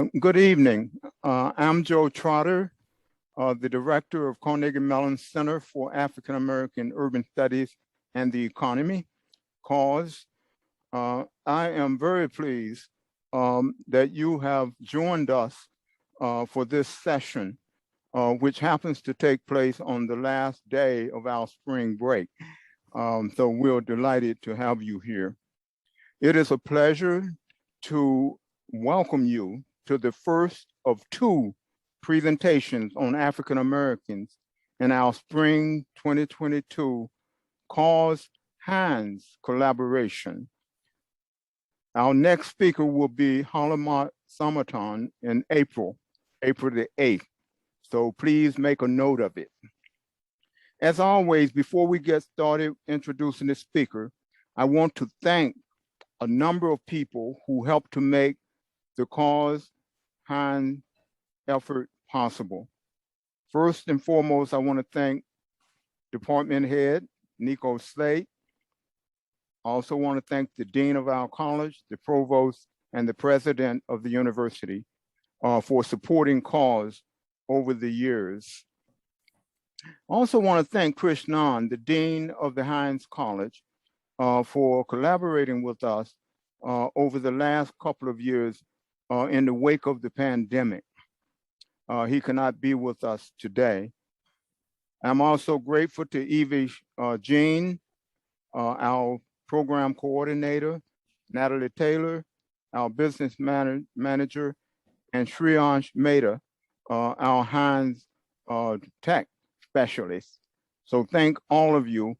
Good evening. I'm Joe Trotter, the director of Carnegie Mellon Center for African American Urban Studies and the Economy, CAUSE. I am very pleased that you have joined us for this session, which happens to take place on the last day of our spring break. So we're delighted to have you here. It is a pleasure to welcome you to the first of two presentations on African Americans in our spring 2022 CAUSE Hands collaboration. Our next speaker will be Halamat Samaton in April the 8th. So please make a note of it. As always, before we get started introducing the speaker, I want to thank a number of people who helped to make the CAUSE Hand effort possible. First and foremost, I want to thank Department Head Nico Slate. I also want to thank the Dean of our college, the Provost, and the President of the university for supporting CAUSE over the years. I also want to thank Chris Nahn, the Dean of the Hines College, for collaborating with us over the last couple of years in the wake of the pandemic. He cannot be with us today. I'm also grateful to Evie Jean, our program coordinator, Natalie Taylor, our business manager, and Shreyansh Mehta, our Hines tech specialist. So thank all of you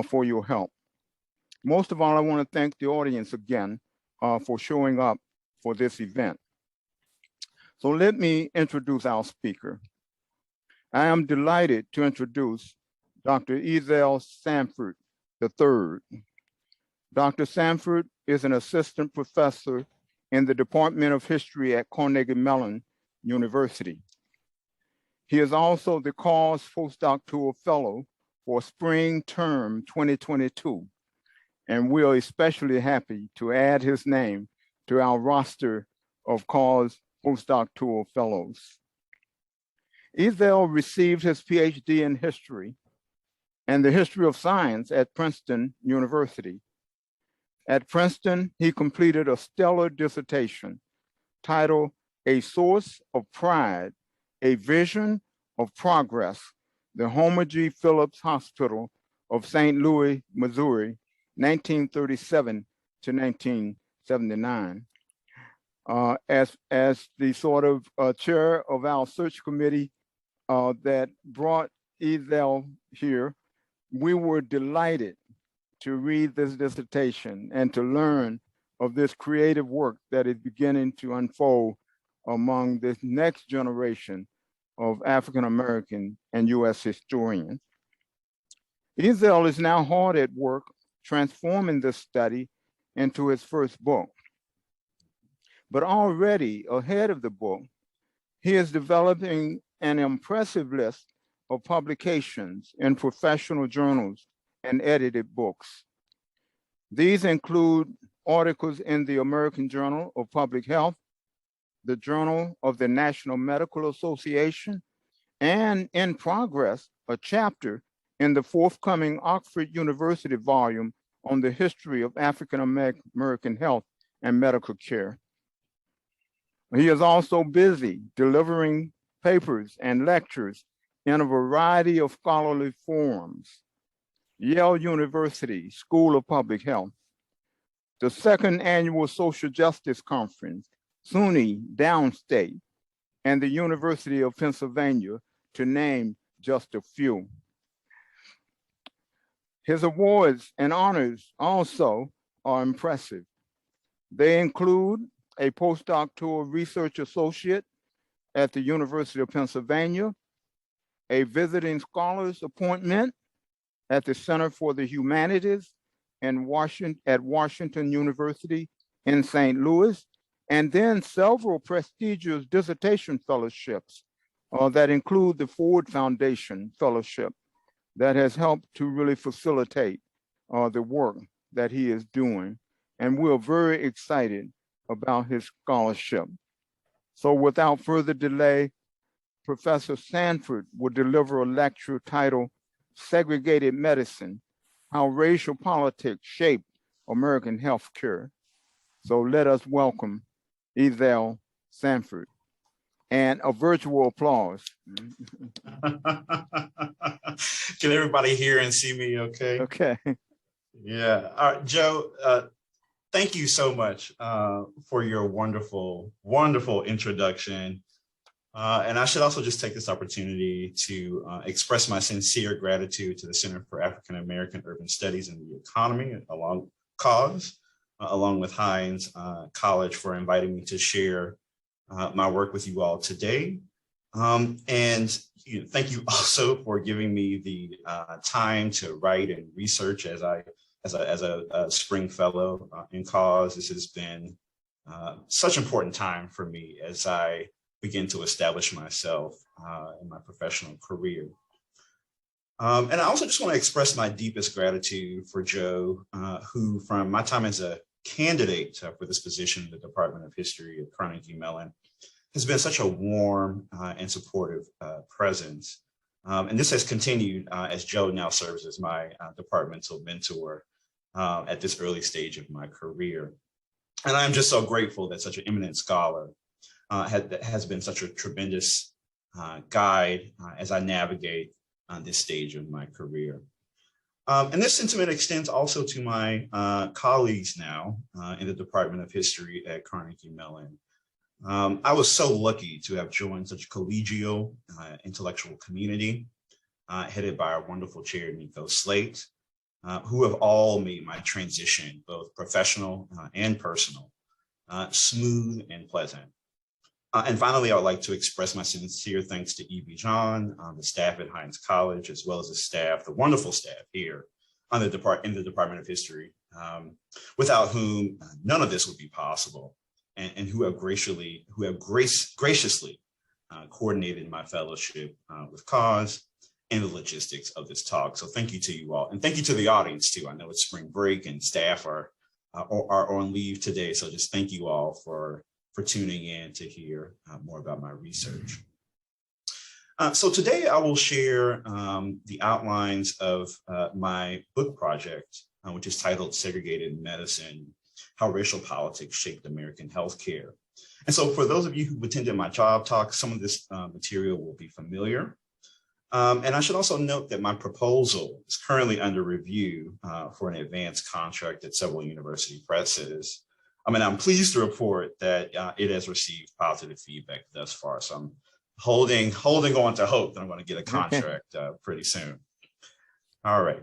for your help. Most of all, I want to thank the audience again for showing up for this event. So let me introduce our speaker. I am delighted to introduce Dr. Ezell Sanford III. Dr. Sanford is an assistant professor in the Department of History at Carnegie Mellon University. He is also the CAUSE postdoctoral fellow for spring term 2022. And we are especially happy to add his name to our roster of CAUSE postdoctoral fellows. Ezell received his PhD in history and the history of science at Princeton University. At Princeton, he completed a stellar dissertation titled A Source of Pride, A Vision of Progress, the Homer G. Phillips Hospital of St. Louis, Missouri, 1937 to 1979. As the sort of chair of our search committee that brought Ezell here, we were delighted to read this dissertation and to learn of this creative work that is beginning to unfold among this next generation of African American and US historians. Ezell is now hard at work transforming this study into his first book. But already ahead of the book, he is developing an impressive list of publications in professional journals and edited books. These include articles in the American Journal of Public Health, the Journal of the National Medical Association, and in progress, a chapter in the forthcoming Oxford University volume on the history of African American health and medical care. He is also busy delivering papers and lectures in a variety of scholarly forums. Yale University School of Public Health, the second annual Social Justice Conference, SUNY Downstate, and the University of Pennsylvania, to name just a few. His awards and honors also are impressive. They include a postdoctoral research associate at the University of Pennsylvania, a visiting scholars appointment at the Center for the Humanities at Washington University in St. Louis, and then several prestigious dissertation fellowships that include the Ford Foundation Fellowship that has helped to really facilitate the work that he is doing. And we're very excited about his scholarship. So without further delay, Professor Sanford will deliver a lecture titled Segregated Medicine, How Racial Politics Shape American Healthcare. So let us welcome Ethel Sanford. And a virtual applause. Can everybody hear and see me okay? Okay. Yeah. All right, Joe, thank you so much for your wonderful, wonderful introduction. And I should also just take this opportunity to express my sincere gratitude to the Center for African American Urban Studies and the Economy, along with Hines College, for inviting me to share my work with you all today. And thank you also for giving me the time to write and research as a spring fellow in cause. This has been such an important time for me as I begin to establish myself in my professional career. And I also just want to express my deepest gratitude for Joe, who from my time as a candidate for this position in the Department of History at Carnegie Mellon has been such a warm and supportive presence. And this has continued as Joe now serves as my departmental mentor at this early stage of my career. And I'm just so grateful that such an eminent scholar has been such a tremendous guide as I navigate this stage of my career. And this sentiment extends also to my colleagues now in the Department of History at Carnegie Mellon. I was so lucky to have joined such a collegial intellectual community headed by our wonderful chair, Nico Slate, who have all made my transition, both professional and personal, smooth and pleasant. And finally, I would like to express my sincere thanks to Evie John, the staff at Hines College, as well as the wonderful staff here in the Department of History, without whom none of this would be possible, and who have graciously coordinated my fellowship with cause and the logistics of this talk. So thank you to you all, and thank you to the audience too. I know it's spring break and staff are on leave today, so just thank you all for tuning in to hear more about my research. So today I will share the outlines of my book project, which is titled Segregated Medicine, How Racial Politics Shaped American Healthcare. And so for those of you who attended my job talk, some of this material will be familiar. And I should also note that my proposal is currently under review for an advanced contract at several university presses. I'm pleased to report that it has received positive feedback thus far. So I'm holding on to hope that I'm going to get a contract pretty soon. All right.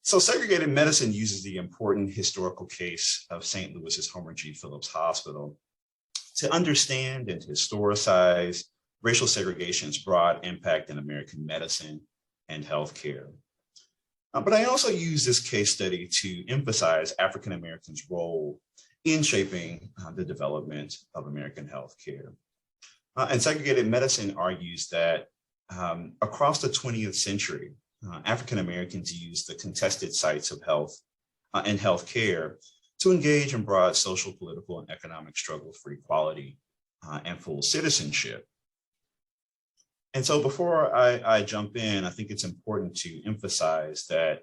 So Segregated Medicine uses the important historical case of St. Louis's Homer G. Phillips Hospital to understand and to historicize racial segregation's broad impact in American medicine and healthcare. But I also use this case study to emphasize African Americans' role in shaping the development of American healthcare. And Segregated Medicine argues that across the 20th century, African Americans used the contested sites of health and healthcare to engage in broad social, political, and economic struggles for equality and full citizenship. And so before I jump in, I think it's important to emphasize that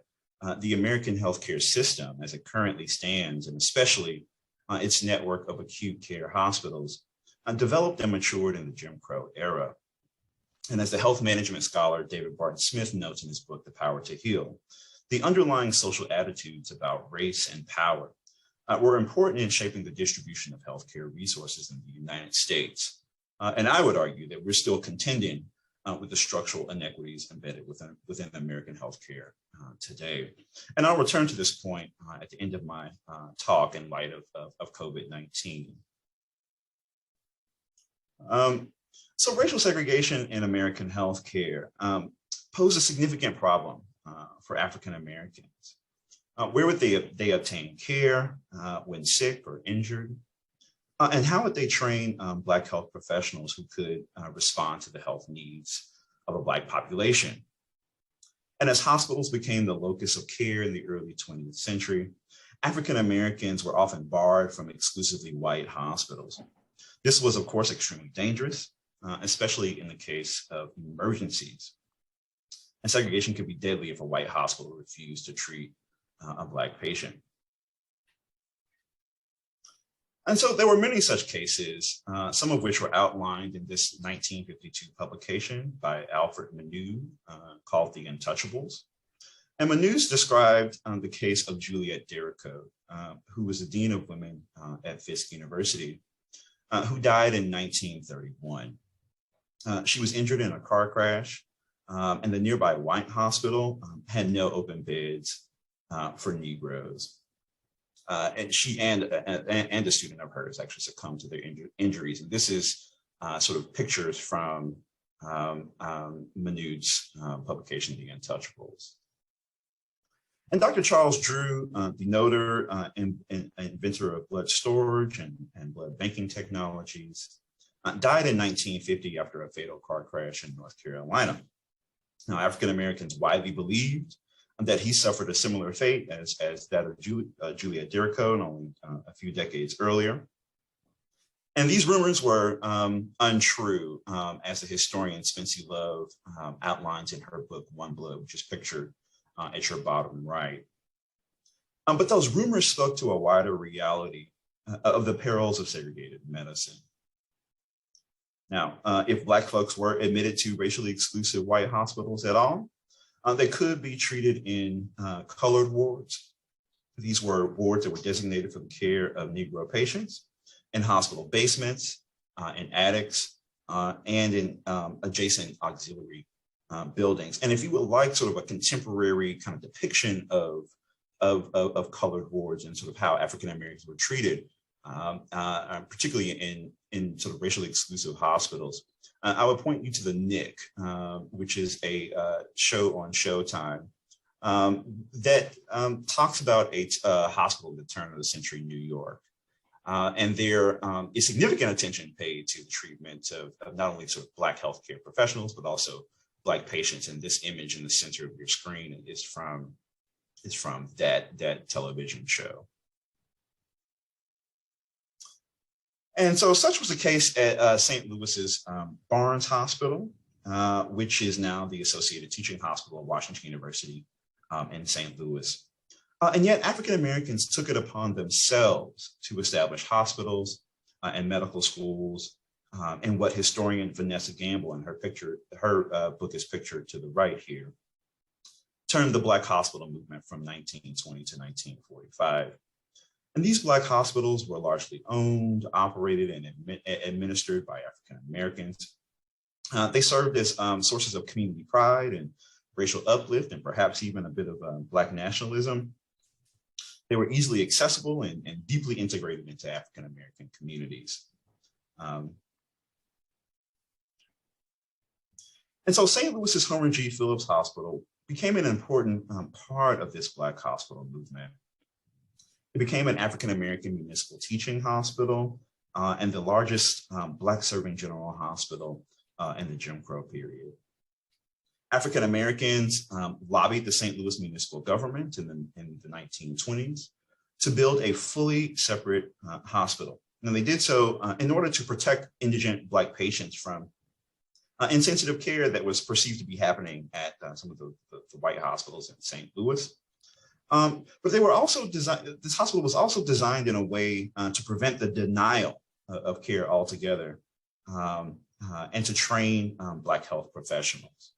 the American healthcare system as it currently stands, and especially its network of acute care hospitals, developed and matured in the Jim Crow era. And as the health management scholar David Barton Smith notes in his book, The Power to Heal, the underlying social attitudes about race and power were important in shaping the distribution of healthcare resources in the United States. And I would argue that we're still contending with the structural inequities embedded within American healthcare today. And I'll return to this point at the end of my talk in light of COVID-19. So racial segregation in American healthcare pose a significant problem for African Americans. Where would they obtain care when sick or injured? And how would they train Black health professionals who could respond to the health needs of a Black population? And as hospitals became the locus of care in the early 20th century, African Americans were often barred from exclusively white hospitals. This was, of course, extremely dangerous, especially in the case of emergencies. And segregation could be deadly if a white hospital refused to treat a Black patient. And so there were many such cases, some of which were outlined in this 1952 publication by Alfred Manood called The Untouchables. And Manood described the case of Juliet Derrico, who was the Dean of Women at Fisk University, who died in 1931. She was injured in a car crash, and the nearby White Hospital had no open beds for Negroes. And she and a student of hers actually succumbed to their injuries. And this is sort of pictures from Manood's publication, The Untouchables. And Dr. Charles Drew, the noter and inventor of blood storage and blood banking technologies, died in 1950 after a fatal car crash in North Carolina. Now, African Americans widely believed that he suffered a similar fate as that of Juliet Derrico, only a few decades earlier. And these rumors were untrue, as the historian Spency Love outlines in her book, One Blood, which is pictured at your bottom right. But those rumors spoke to a wider reality of the perils of segregated medicine. Now, if Black folks were admitted to racially exclusive white hospitals at all, they could be treated in colored wards. These were wards that were designated for the care of Negro patients in hospital basements, in attics, and in adjacent auxiliary buildings. And if you would like sort of a contemporary kind of depiction of colored wards and sort of how African Americans were treated, particularly in sort of racially exclusive hospitals, I would point you to the Nick, which is a show on Showtime that talks about a hospital at the turn of the century in New York. And there is significant attention paid to the treatment of not only sort of Black healthcare professionals, but also Black patients. And this image in the center of your screen is from that television show. And so such was the case at St. Louis's Barnes Hospital, which is now the Associated Teaching Hospital of Washington University in St. Louis. And yet African Americans took it upon themselves to establish hospitals and medical schools, and what historian Vanessa Gamble in her book is pictured to the right here, termed the Black Hospital Movement from 1920 to 1945. And these Black hospitals were largely owned, operated, and administered by African Americans. They served as sources of community pride and racial uplift, and perhaps even a bit of Black nationalism. They were easily accessible and deeply integrated into African American communities. And so St. Louis's Homer G. Phillips Hospital became an important part of this Black hospital movement. It became an African American municipal teaching hospital and the largest Black serving general hospital in the Jim Crow period. African Americans lobbied the St. Louis municipal government in the 1920s to build a fully separate hospital. And they did so in order to protect indigent Black patients from insensitive care that was perceived to be happening at some of the white hospitals in St. Louis. But they were also this hospital was also designed in a way to prevent the denial of care altogether and to train Black health professionals.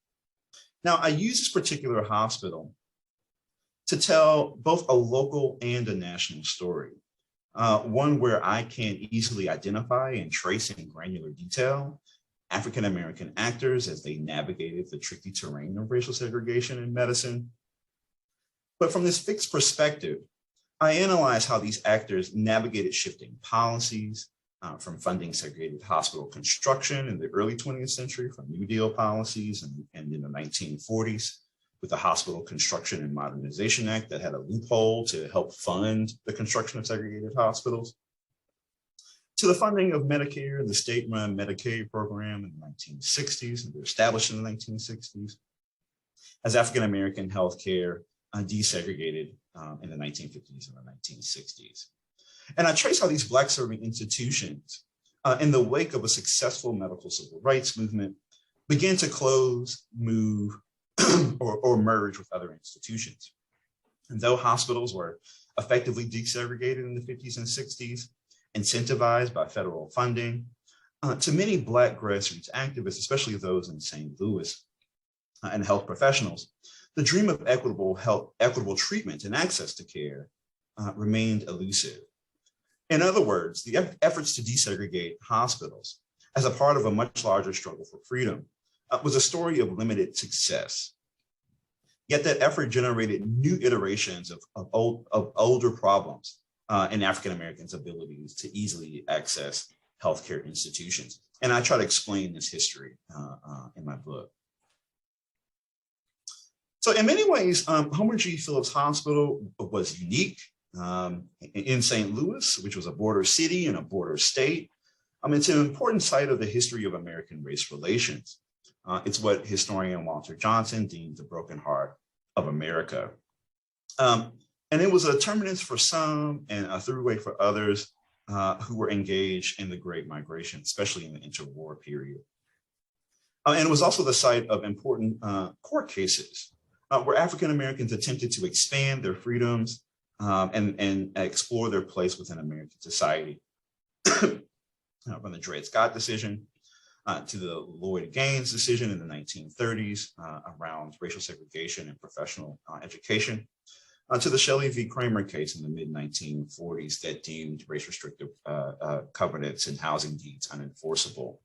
Now, I use this particular hospital to tell both a local and a national story, one where I can easily identify and trace in granular detail African American actors as they navigated the tricky terrain of racial segregation in medicine. But from this fixed perspective, I analyze how these actors navigated shifting policies, from funding segregated hospital construction in the early 20th century, from New Deal policies and in the 1940s, with the Hospital Construction and Modernization Act that had a loophole to help fund the construction of segregated hospitals, to the funding of Medicare, the state-run Medicaid program in the 1960s, and they were established in the 1960s, as African-American healthcare desegregated in the 1950s and the 1960s. And I trace how these Black serving institutions in the wake of a successful medical civil rights movement, began to close, move, or merge with other institutions. And though hospitals were effectively desegregated in the 50s and 60s, incentivized by federal funding, to many Black grassroots activists, especially those in St. Louis and health professionals, the dream of equitable treatment and access to care remained elusive. In other words, the efforts to desegregate hospitals as a part of a much larger struggle for freedom was a story of limited success. Yet that effort generated new iterations of older problems in African Americans' abilities to easily access healthcare institutions. And I try to explain this history in my book. So in many ways, Homer G. Phillips Hospital was unique in St. Louis, which was a border city and a border state. It's an important site of the history of American race relations. It's what historian Walter Johnson deemed the broken heart of America. And it was a terminus for some and a throughway for others who were engaged in the Great Migration, especially in the interwar period. And it was also the site of important court cases where African Americans attempted to expand their freedoms and explore their place within American society. From the Dred Scott decision to the Lloyd Gaines decision in the 1930s around racial segregation and professional education, to the Shelley v. Kramer case in the mid-1940s that deemed race restrictive covenants and housing deeds unenforceable.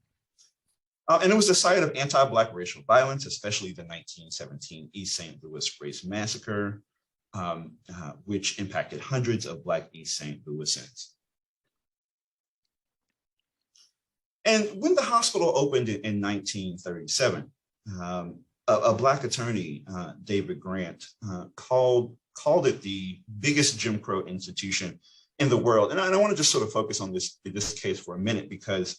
And it was the site of anti-Black racial violence, especially the 1917 East St. Louis race massacre, which impacted hundreds of Black East St. Louisans. And when the hospital opened in 1937, a Black attorney, David Grant, called it the biggest Jim Crow institution in the world. And I want to just sort of focus on this case for a minute, because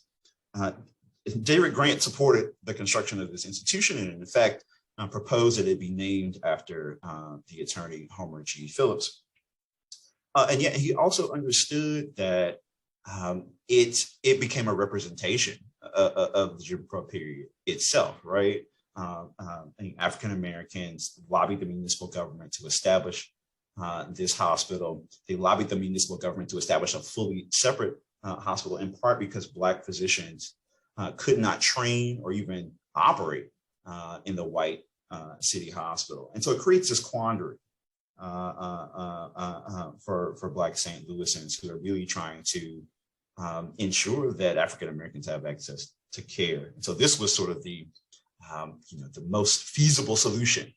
David Grant supported the construction of this institution and in fact proposed that it be named after the attorney Homer G. Phillips. And yet he also understood that it became a representation of the Jim Crow period itself, right? African Americans lobbied the municipal government to establish this hospital. They lobbied the municipal government to establish a fully separate hospital, in part because Black physicians could not train or even operate in the white city hospital. And so it creates this quandary for Black St. Louisans who are really trying to ensure that African Americans have access to care. And so this was sort of the most feasible solution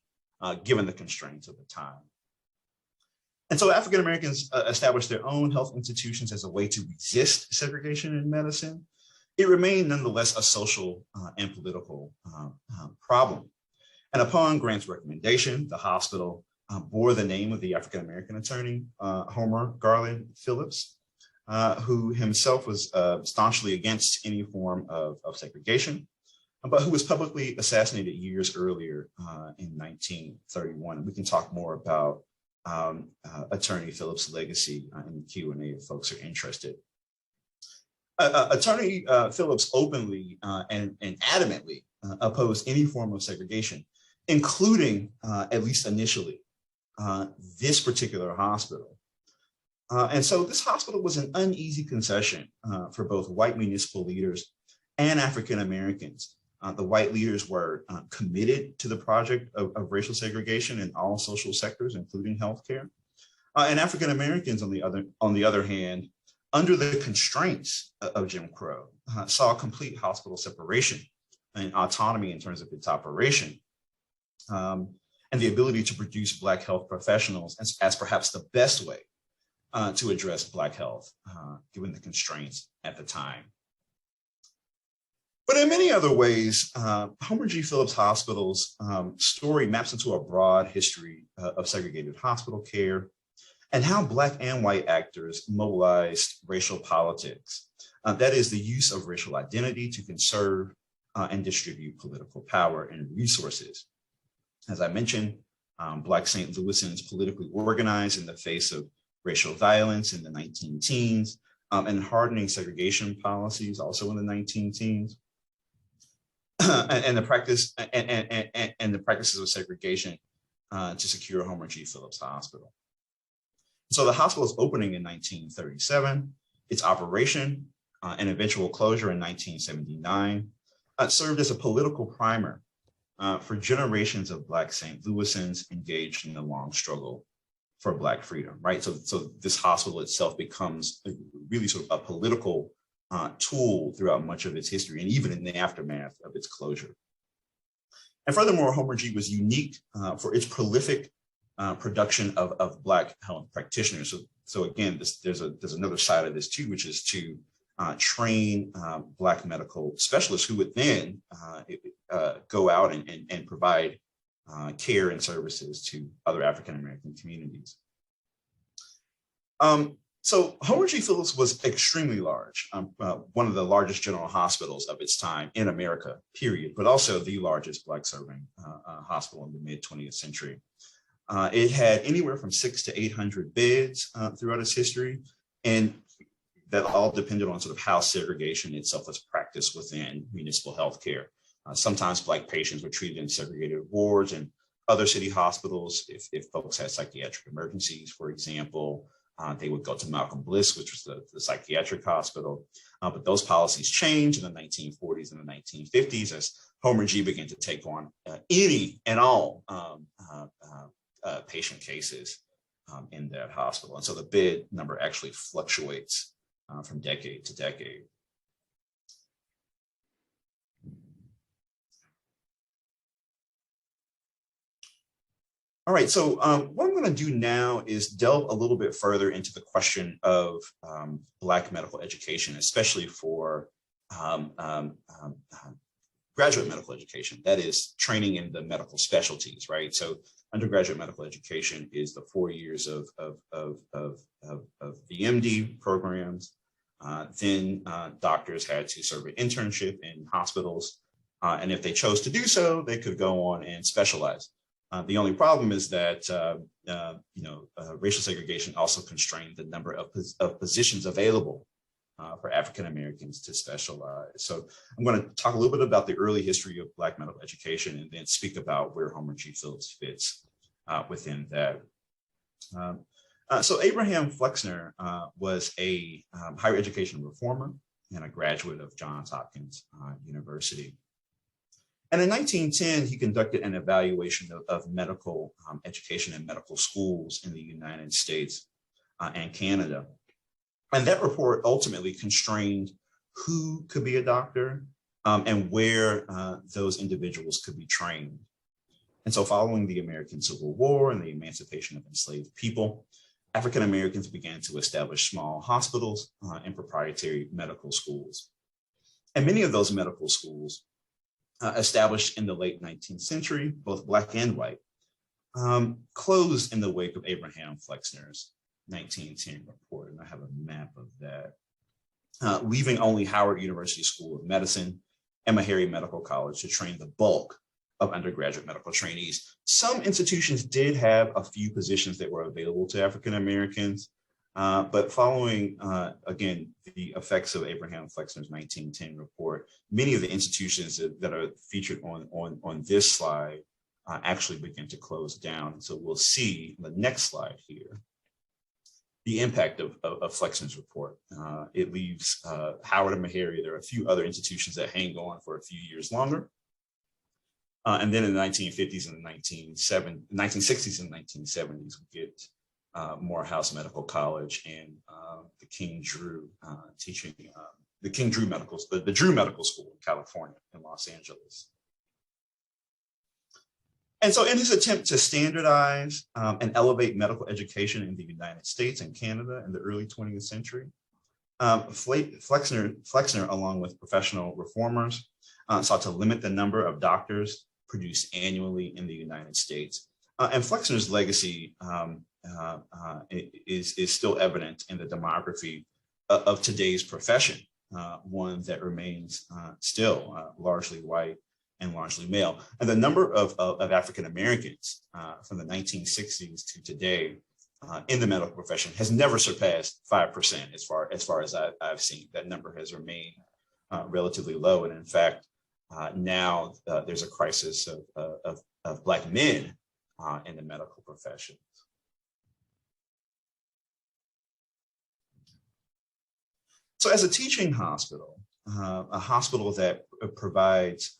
given the constraints of the time. And so African Americans established their own health institutions as a way to resist segregation in medicine. It remained nonetheless a social and political problem. And upon Grant's recommendation, the hospital bore the name of the African American attorney, Homer Garland Phillips, who himself was staunchly against any form of segregation, but who was publicly assassinated years earlier in 1931. And we can talk more about Attorney Phillips' legacy in the Q&A if folks are interested. Attorney Phillips openly and adamantly opposed any form of segregation, including, at least initially, this particular hospital. And so this hospital was an uneasy concession for both white municipal leaders and African Americans. The white leaders were committed to the project of racial segregation in all social sectors, including healthcare. And African Americans, on the other hand, under the constraints of Jim Crow, saw complete hospital separation and autonomy in terms of its operation, and the ability to produce Black health professionals as perhaps the best way to address Black health, given the constraints at the time. But in many other ways, Homer G. Phillips Hospital's story maps into a broad history of segregated hospital care and how Black and white actors mobilized racial politics. That is the use of racial identity to conserve and distribute political power and resources. As I mentioned, Black St. Louisans politically organized in the face of racial violence in the 19 teens and hardening segregation policies also in the 19 teens. and the practices of segregation to secure Homer G. Phillips Hospital. So the hospital's opening in 1937, its operation and eventual closure in 1979 served as a political primer for generations of Black St. Louisans engaged in the long struggle for Black freedom, right? So this hospital itself becomes really sort of a political tool throughout much of its history, and even in the aftermath of its closure. And furthermore, Homer G was unique for its prolific production of Black health practitioners. So again, there's another side of this too, which is to train Black medical specialists who would then go out and provide care and services to other African-American communities. So Homer G. Phillips was extremely large, one of the largest general hospitals of its time in America, period, but also the largest Black serving hospital in the mid-20th century. It had anywhere from 600 to 800 beds throughout its history, and that all depended on sort of how segregation itself was practiced within municipal healthcare. Sometimes Black patients were treated in segregated wards and other city hospitals. If folks had psychiatric emergencies, for example, they would go to Malcolm Bliss, which was the psychiatric hospital. But those policies changed in the 1940s and the 1950s as Homer G began to take on any and all patient cases in that hospital. And so the bed number actually fluctuates from decade to decade. All right, so what I'm going to do now is delve a little bit further into the question of Black medical education, especially for graduate medical education, that is training in the medical specialties, right? So undergraduate medical education is the 4 years of the MD programs. Then doctors had to serve an internship in hospitals. And if they chose to do so, they could go on and specialize. The only problem is that racial segregation also constrained the number of positions available for African Americans to specialize. So I'm going to talk a little bit about the early history of Black medical education and then speak about where Homer G. Phillips fits within that. So Abraham Flexner was a higher education reformer and a graduate of Johns Hopkins University. And in 1910, he conducted an evaluation of medical education and medical schools in the United States and Canada. And that report ultimately constrained who could be a doctor and where those individuals could be trained. And so following the American Civil War and the emancipation of enslaved people, African Americans began to establish small hospitals and proprietary medical schools. And many of those medical schools established in the late 19th century, both Black and white, closed in the wake of Abraham Flexner's 1910 report. And I have a map of that, leaving only Howard University School of Medicine and Meharry Medical College to train the bulk of undergraduate medical trainees. Some institutions did have a few positions that were available to African Americans, but following, again, the effects of Abraham Flexner's 1910 report, many of the institutions that are featured on this slide actually begin to close down. So we'll see the next slide here, the impact of Flexner's report. It leaves Howard and Meharry. There are a few other institutions that hang on for a few years longer. And then in the 1950s and the 1960s and 1970s, we get Morehouse Medical College and the King Drew teaching, the King Drew Medical, the Drew Medical School in California and Los Angeles. And so in his attempt to standardize and elevate medical education in the United States and Canada in the early 20th century, Flexner, along with professional reformers, sought to limit the number of doctors produced annually in the United States. And Flexner's legacy is still evident in the demography of today's profession, one that remains still largely white and largely male. And the number of African Americans from the 1960s to today in the medical profession has never surpassed 5% as far as I've seen. That number has remained relatively low. And in fact, now there's a crisis of Black men in the medical profession. So as a teaching hospital, a hospital that provides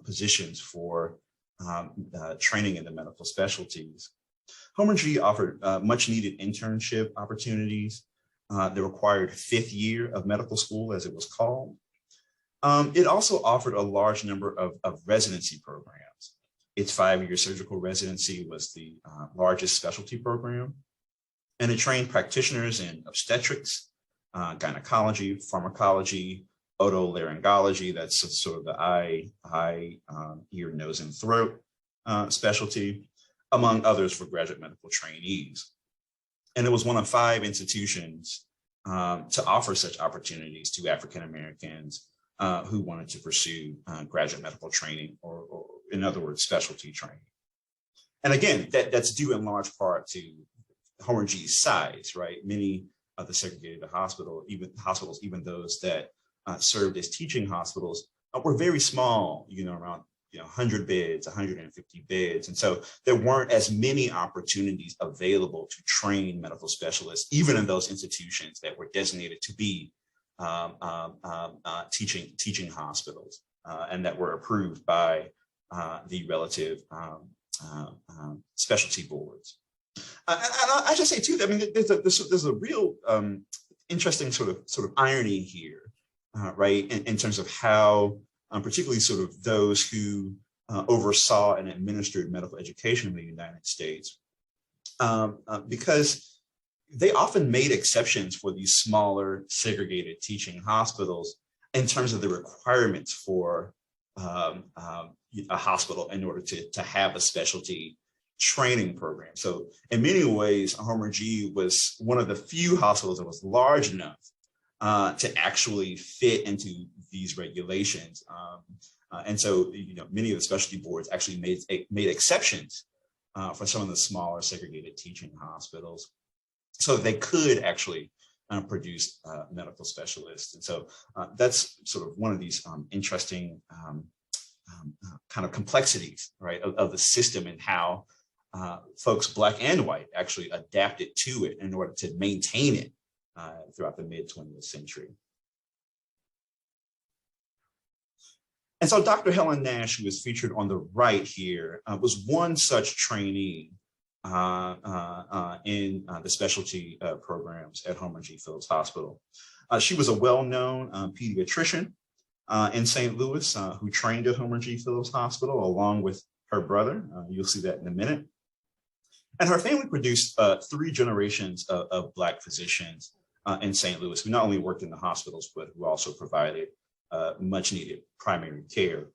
positions for training in the medical specialties, Homer G offered much needed internship opportunities. The required 5th year of medical school, as it was called. It also offered a large number of residency programs. Its 5-year surgical residency was the largest specialty program, and it trained practitioners in obstetrics, gynecology, pharmacology, otolaryngology, that's sort of the eye, ear, nose, and throat specialty, among others for graduate medical trainees. And it was one of 5 institutions to offer such opportunities to African Americans who wanted to pursue graduate medical training, or in other words, specialty training. And again, that's due in large part to Homer G's size, right? Many of the segregated hospitals, even those that served as teaching hospitals, were very small, around 100 beds, 150 beds. And so there weren't as many opportunities available to train medical specialists, even in those institutions that were designated to be teaching hospitals and that were approved by the relative specialty boards. And I should say too, I mean, there's a real interesting sort of irony here, right, in terms of how particularly sort of those who oversaw and administered medical education in the United States, because they often made exceptions for these smaller segregated teaching hospitals in terms of the requirements for a hospital in order to have a specialty training program. So in many ways, Homer G was one of the few hospitals that was large enough to actually fit into these regulations. And so, many of the specialty boards actually made exceptions for some of the smaller segregated teaching hospitals, so they could actually produce medical specialists. And so that's sort of one of these interesting kind of complexities, right, of the system, and how folks, Black and white, actually adapted to it in order to maintain it throughout the mid-20th century. And so Dr. Helen Nash, who is featured on the right here, was one such trainee in the specialty programs at Homer G. Phillips Hospital. She was a well-known pediatrician in St. Louis who trained at Homer G. Phillips Hospital along with her brother. You'll see that in a minute. And her family produced 3 generations of Black physicians in St. Louis, who not only worked in the hospitals, but who also provided much needed primary care.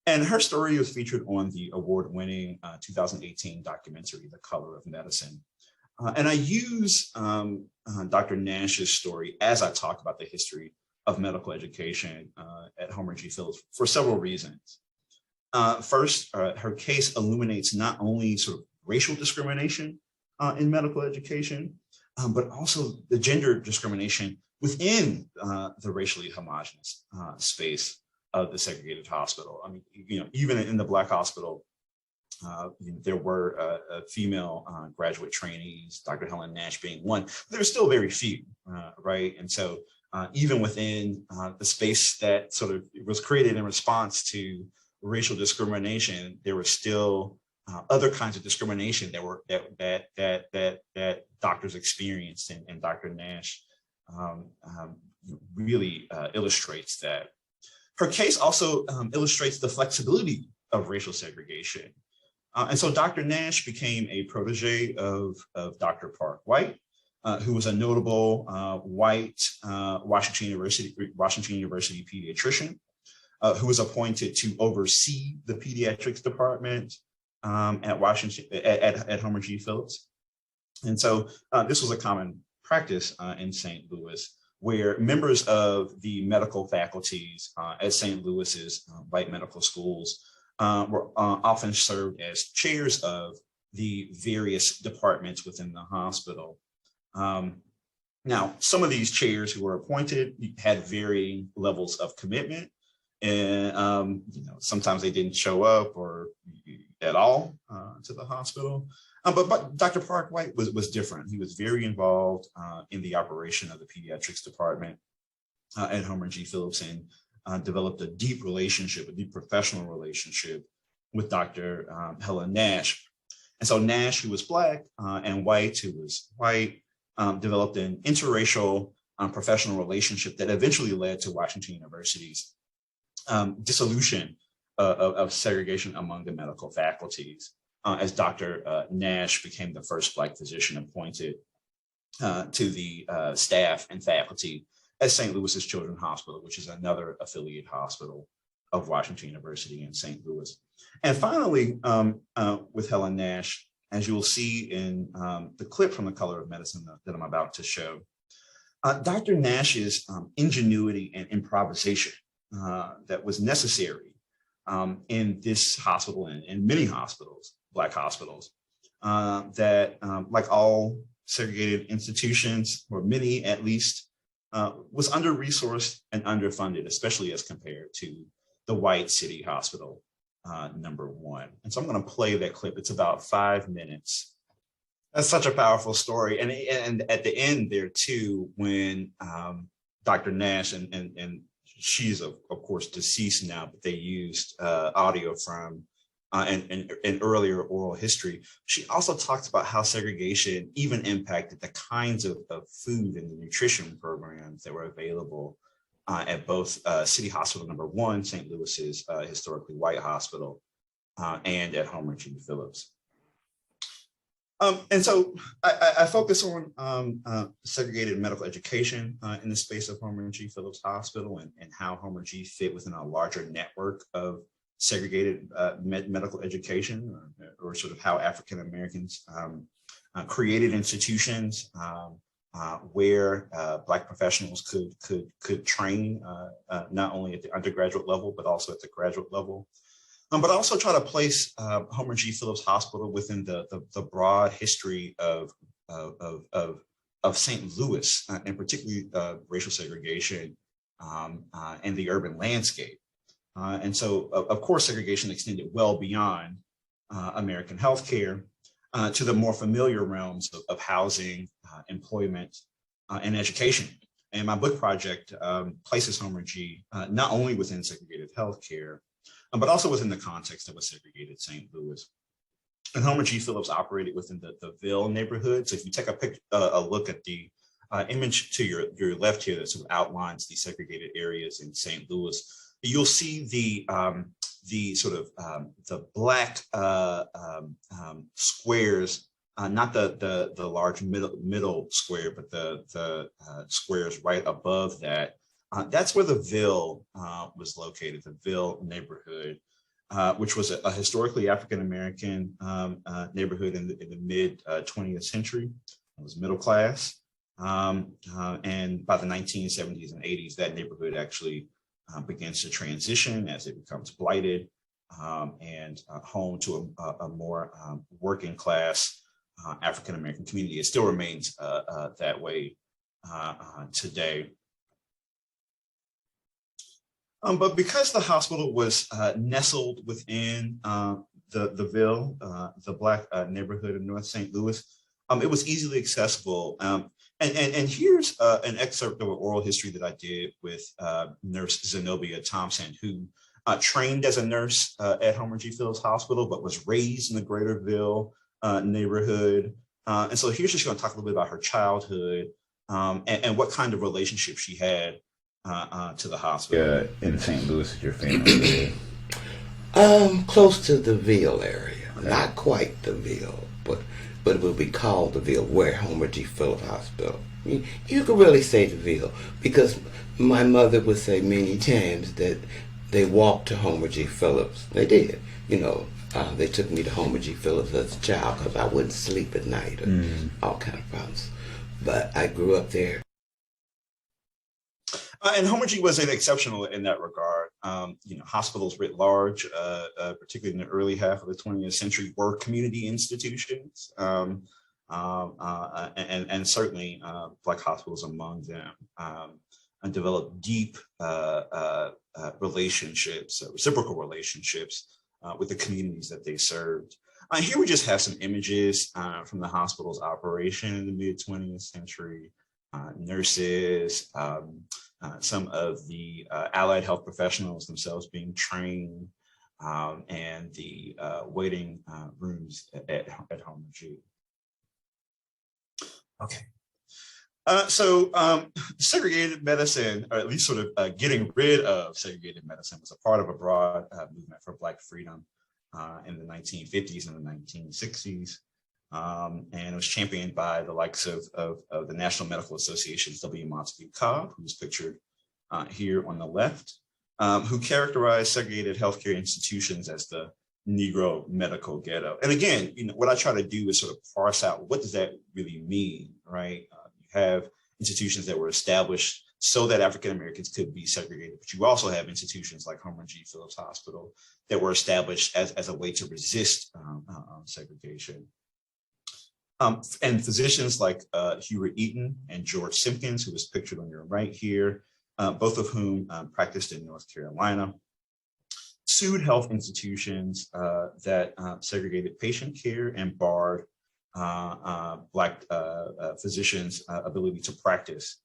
And her story was featured on the award-winning 2018 documentary, The Color of Medicine. And I use Dr. Nash's story as I talk about the history of medical education at Homer G. Phillips for several reasons. First, her case illuminates not only sort of racial discrimination in medical education, but also the gender discrimination within the racially homogenous space of the segregated hospital. I mean, even in the Black hospital, there were female graduate trainees, Dr. Helen Nash being one. There were still very few, right? And so even within the space that sort of was created in response to racial discrimination, there were still other kinds of discrimination that doctors experienced, and Dr. Nash really illustrates that. Her case also illustrates the flexibility of racial segregation. And so Dr. Nash became a protege of Dr. Park White, who was a notable white Washington University pediatrician, who was appointed to oversee the pediatrics department at Homer G. Phillips. And so this was a common practice in St. Louis, where members of the medical faculties at St. Louis's white medical schools were often served as chairs of the various departments within the hospital. Now, some of these chairs who were appointed had varying levels of commitment, and sometimes they didn't show up or at all to the hospital. But Dr. Park White was different. He was very involved in the operation of the pediatrics department at Homer G. Phillips, and developed a deep professional relationship with Dr. Helen Nash. And so Nash, who was Black, and White, who was white, developed an interracial professional relationship that eventually led to Washington University's dissolution of segregation among the medical faculties, as Dr. Nash became the first Black physician appointed to the staff and faculty at St. Louis's Children's Hospital, which is another affiliate hospital of Washington University in St. Louis. And finally, with Helen Nash, as you will see in the clip from The Color of Medicine that I'm about to show, Dr. Nash's ingenuity and improvisation that was necessary in this hospital and in many hospitals, Black hospitals, that like all segregated institutions, or many at least, was under-resourced and underfunded, especially as compared to the white city hospital, number one. And so I'm going to play that clip. It's about 5 minutes. That's such a powerful story. And at the end there too, when Dr. Nash, and she's of course deceased now, but they used audio from an earlier oral history. She also talks about how segregation even impacted the kinds of food and the nutrition programs that were available at both City Hospital number 1, St. Louis's historically white hospital, and at Homer G. Phillips. And so I focus on segregated medical education in the space of Homer G. Phillips Hospital, and how Homer G. fit within a larger network of segregated medical education, or sort of how African Americans created institutions where Black professionals could train not only at the undergraduate level, but also at the graduate level. But also try to place Homer G. Phillips Hospital within the broad history of St. Louis, and particularly racial segregation and the urban landscape. And so, of course, segregation extended well beyond American healthcare to the more familiar realms of housing, employment, and education. And my book project places Homer G. Not only within segregated healthcare, but also within the context of a segregated St. Louis. And Homer G. Phillips operated within the Ville neighborhood. So if you take a look at the image to your left here that sort of outlines the segregated areas in St. Louis, you'll see the sort of the Black squares, not the large middle square, but the squares right above that. That's where the Ville was located, the Ville neighborhood, which was a historically African-American neighborhood in the mid 20th century. It was middle class. And by the 1970s and 80s, that neighborhood actually begins to transition as it becomes blighted and home to a more working class African-American community. It still remains that way today. But because the hospital was nestled within the Ville, the Black neighborhood of North St. Louis, it was easily accessible. And here's an excerpt of an oral history that I did with nurse Zenobia Thompson, who trained as a nurse at Homer G. Phillips Hospital, but was raised in the Greater Ville neighborhood. And so here's just going to talk a little bit about her childhood and what kind of relationship she had to the hospital. In St. Louis, is your family? Close to the Ville area. Okay. Not quite the Ville, but it would be called the Ville, where Homer G. Phillips Hospital. You could really say the Ville, because my mother would say many times that they walked to Homer G. Phillips. They did. They took me to Homer G. Phillips as a child because I wouldn't sleep at night or all kind of problems. But I grew up there. And Homergy was an exceptional in that regard. Hospitals writ large, particularly in the early half of the 20th century, were community institutions, and certainly Black hospitals among them, and developed deep relationships, reciprocal relationships with the communities that they served. Here we just have some images from the hospital's operation in the mid 20th century. Nurses, some of the allied health professionals themselves being trained, and the waiting rooms at Homergy. Okay. Segregated medicine, or at least sort of getting rid of segregated medicine, was a part of a broad movement for Black freedom in the 1950s and the 1960s. And it was championed by the likes of the National Medical Association's W. Montague Cobb, who's pictured here on the left, who characterized segregated healthcare institutions as the Negro medical ghetto. And again, what I try to do is sort of parse out, what does that really mean, right? You have institutions that were established so that African Americans could be segregated, but you also have institutions like Homer G. Phillips Hospital that were established as a way to resist segregation. And physicians like Hubert Eaton and George Simpkins, who is pictured on your right here, both of whom practiced in North Carolina, sued health institutions that segregated patient care and barred Black physicians' ability to practice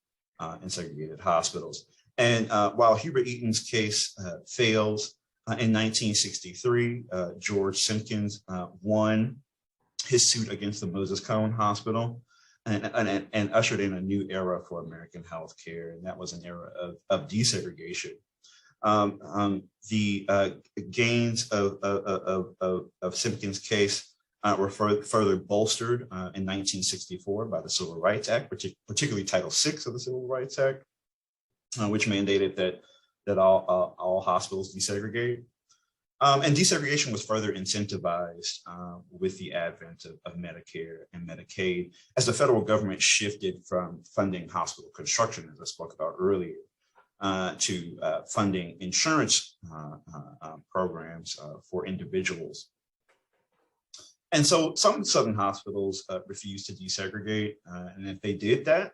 in segregated hospitals. And while Hubert Eaton's case fails in 1963, George Simpkins won his suit against the Moses Cone Hospital and ushered in a new era for American healthcare. And that was an era of desegregation. The gains of Simpkins' case were further bolstered in 1964 by the Civil Rights Act, particularly Title VI of the Civil Rights Act, which mandated that all hospitals desegregate. And desegregation was further incentivized with the advent of Medicare and Medicaid, as the federal government shifted from funding hospital construction, as I spoke about earlier, to funding insurance programs for individuals. And so some Southern hospitals refused to desegregate, and if they did that,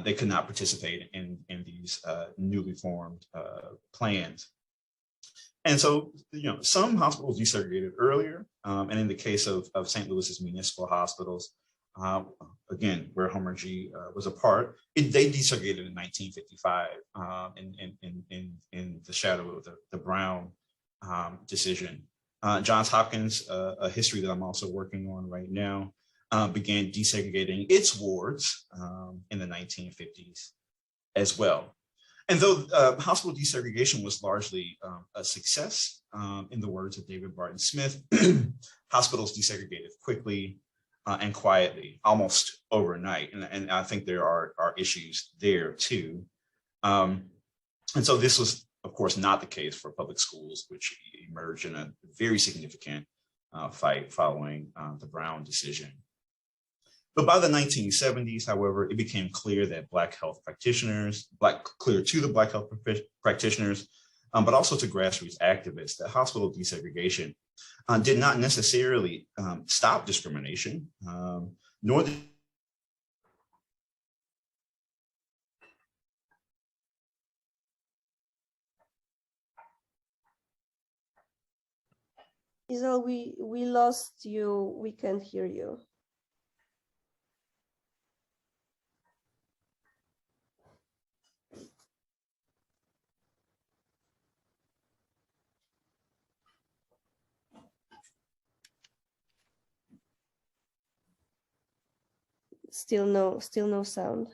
they could not participate in these newly formed plans. And so, some hospitals desegregated earlier, and in the case of St. Louis's municipal hospitals, again, where Homer G was a part, they desegregated in 1955 in the shadow of the Brown decision. Johns Hopkins, a history that I'm also working on right now, began desegregating its wards in the 1950s as well. And though hospital desegregation was largely a success, in the words of David Barton Smith, hospitals desegregated quickly and quietly, almost overnight. And I think there are issues there too. And so this was, of course, not the case for public schools, which emerged in a very significant fight following the Brown decision. But by the 1970s, however, it became clear that Black health practitioners, clear to the Black health practitioners, but also to grassroots activists, that hospital desegregation did not necessarily stop discrimination, nor did Isel, we lost you. We can't hear you. Still no sound.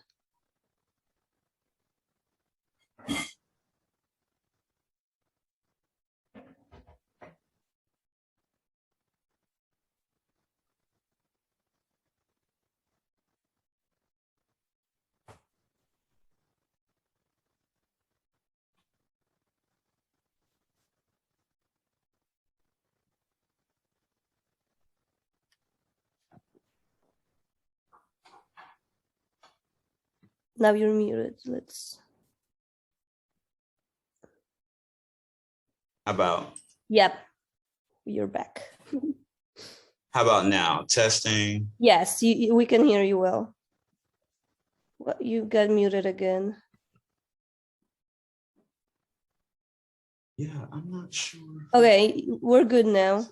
Now you're muted. Let's How about? Yep, you're back. How about now? Testing. Yes, we can hear you well. You got muted again. Yeah, I'm not sure. Okay, we're good now.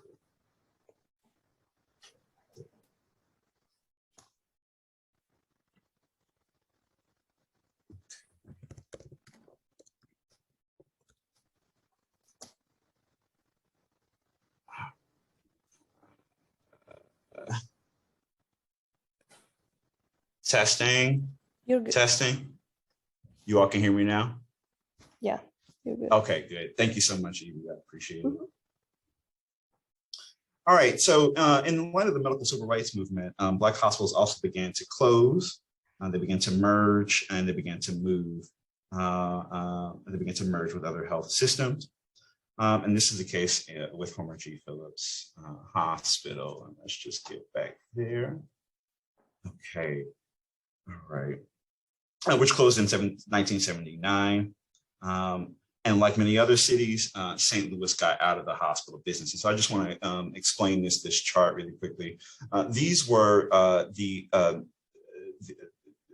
Testing. You're good. Testing. You all can hear me now? Yeah, you're good. Okay, good. Thank you so much, Evie. I appreciate it. All right, so in light of the medical civil rights movement, Black hospitals also began to close, they began to merge, and they began to move. They began to merge with other health systems. And this is the case with Homer G. Phillips Hospital. And let's just get back there. Okay, all right. Which closed in 1979. And like many other cities, St. Louis got out of the hospital business. And so I just want to explain this chart really quickly. These were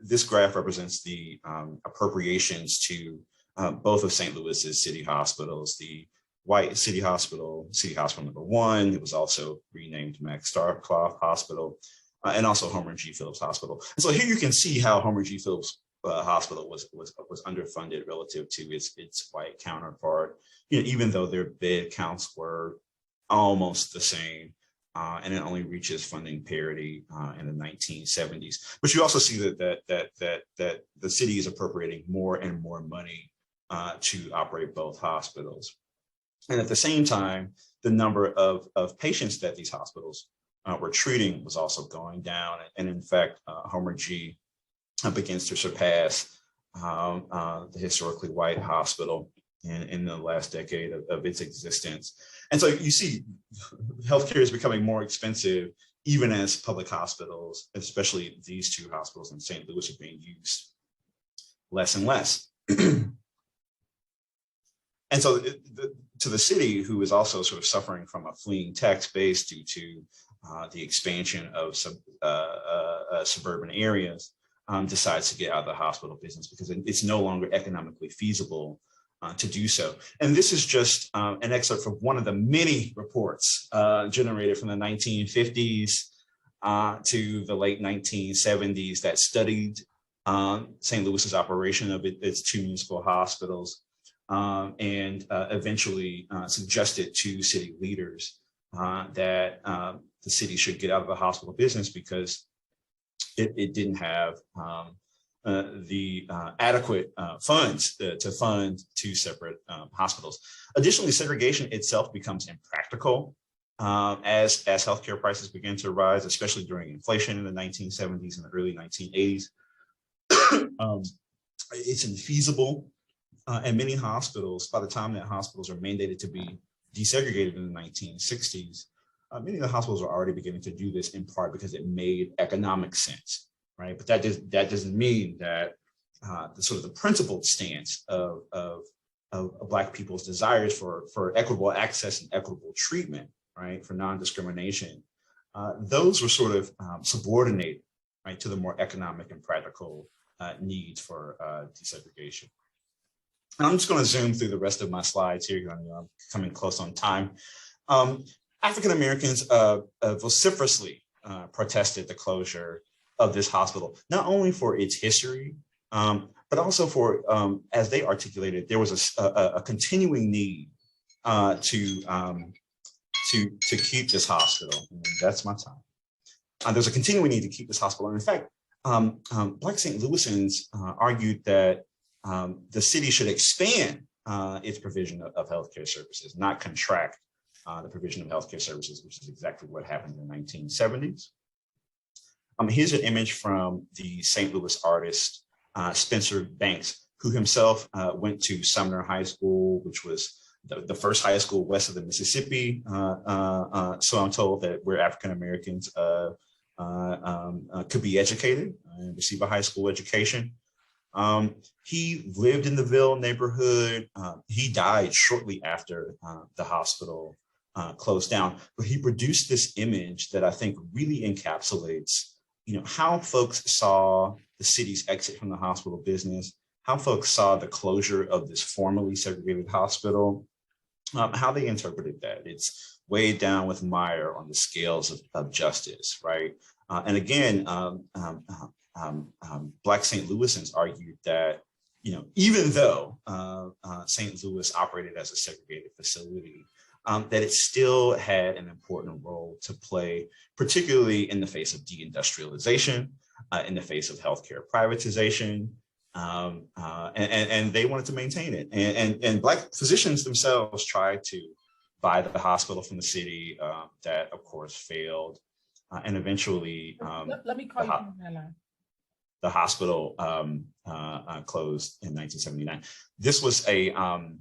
this graph represents the appropriations to both of St. Louis's city hospitals, the White City Hospital number 1. It was also renamed Max Starkloff Hospital, and also Homer G. Phillips Hospital. And so here you can see how Homer G. Phillips Hospital was underfunded relative to its white counterpart. Even though their bed counts were almost the same, and it only reaches funding parity in the 1970s. But you also see that the city is appropriating more and more money to operate both hospitals. And at the same time, the number of patients that these hospitals were treating was also going down. And in fact, Homer G begins to surpass the historically white hospital in the last decade of its existence. And so you see healthcare is becoming more expensive, even as public hospitals, especially these two hospitals in St. Louis, are being used less and less. And so to the city, who is also sort of suffering from a fleeing tax base due to the expansion of suburban areas, decides to get out of the hospital business because it's no longer economically feasible to do so. And this is just an excerpt from one of the many reports generated from the 1950s to the late 1970s that studied St. Louis's operation of its two municipal hospitals, and eventually suggested to city leaders that the city should get out of the hospital business because it didn't have the adequate funds to fund two separate hospitals. Additionally, segregation itself becomes impractical as healthcare prices begin to rise, especially during inflation in the 1970s and the early 1980s. It's infeasible. And many hospitals, by the time that hospitals are mandated to be desegregated in the 1960s, many of the hospitals are already beginning to do this in part because it made economic sense, right? But that doesn't mean that the sort of the principled stance of Black people's desires for equitable access and equitable treatment, right, for non-discrimination, those were sort of subordinated, right, to the more economic and practical needs for desegregation. And I'm just going to zoom through the rest of my slides here. I'm coming close on time. African Americans vociferously protested the closure of this hospital, not only for its history, but also for, as they articulated, there was a continuing need to keep this hospital. And that's my time. There's a continuing need to keep this hospital. And in fact, Black St. Louisans argued that the city should expand its provision of healthcare services, not contract the provision of healthcare services, which is exactly what happened in the 1970s. Here's an image from the St. Louis artist, Spencer Banks, who himself went to Sumner High School, which was the first high school west of the Mississippi. So I'm told that where African Americans could be educated and receive a high school education. He lived in the Ville neighborhood. He died shortly after the hospital closed down, but he produced this image that I think really encapsulates, how folks saw the city's exit from the hospital business, how folks saw the closure of this formerly segregated hospital, how they interpreted that. It's weighed down with mire on the scales of justice, right? And again, Black St. Louisans argued that, even though St. Louis operated as a segregated facility, that it still had an important role to play, particularly in the face of deindustrialization, in the face of healthcare privatization, and they wanted to maintain it. And Black physicians themselves tried to buy the hospital from the city. That, of course, failed. And eventually, let me call you from that line. The hospital closed in 1979. This was an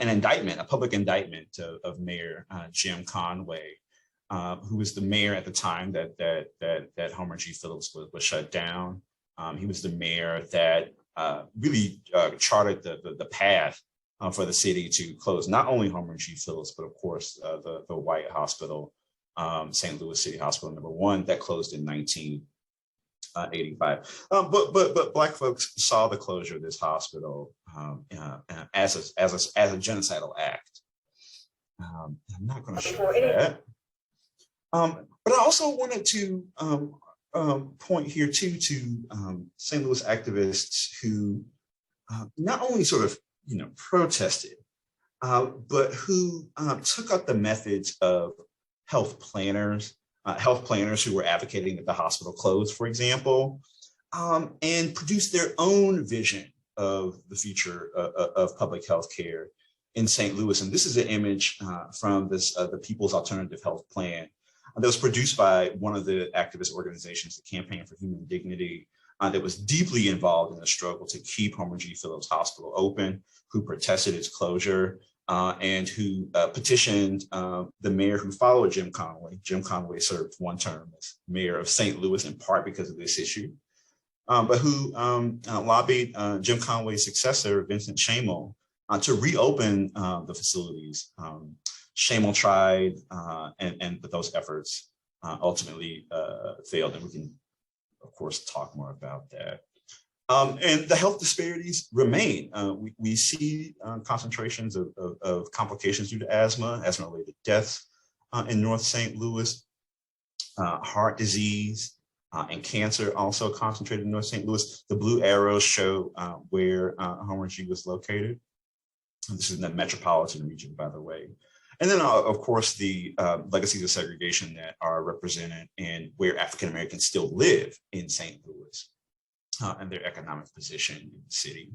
indictment, a public indictment of Mayor Jim Conway, who was the mayor at the time that Homer G. Phillips was shut down. He was the mayor that really charted the path for the city to close not only Homer G. Phillips, but of course the White Hospital, St. Louis City Hospital #1, that closed in 1985. But Black folks saw the closure of this hospital as a genocidal act. I'm not going to show that. But I also wanted to point here too to St. Louis activists who not only sort of protested, but who took up the methods of health planners who were advocating that the hospital close, for example, and produced their own vision of the future of public health care in St. Louis. And this is an image from the People's Alternative Health Plan that was produced by one of the activist organizations, the Campaign for Human Dignity, that was deeply involved in the struggle to keep Homer G. Phillips Hospital open, who protested its closure, and who petitioned the mayor who followed Jim Conway. Jim Conway served one term as mayor of St. Louis in part because of this issue, but who lobbied Jim Conway's successor, Vincent Shamel, to reopen the facilities. Shamel tried, but those efforts ultimately failed, and we can, of course, talk more about that. And the health disparities remain. We see concentrations of complications due to asthma-related deaths in North St. Louis, heart disease and cancer also concentrated in North St. Louis. The blue arrows show where Homer G was located. This is in the metropolitan region, by the way. And then, of course, the legacies of segregation that are represented in where African Americans still live in St. Louis and their economic position in the city.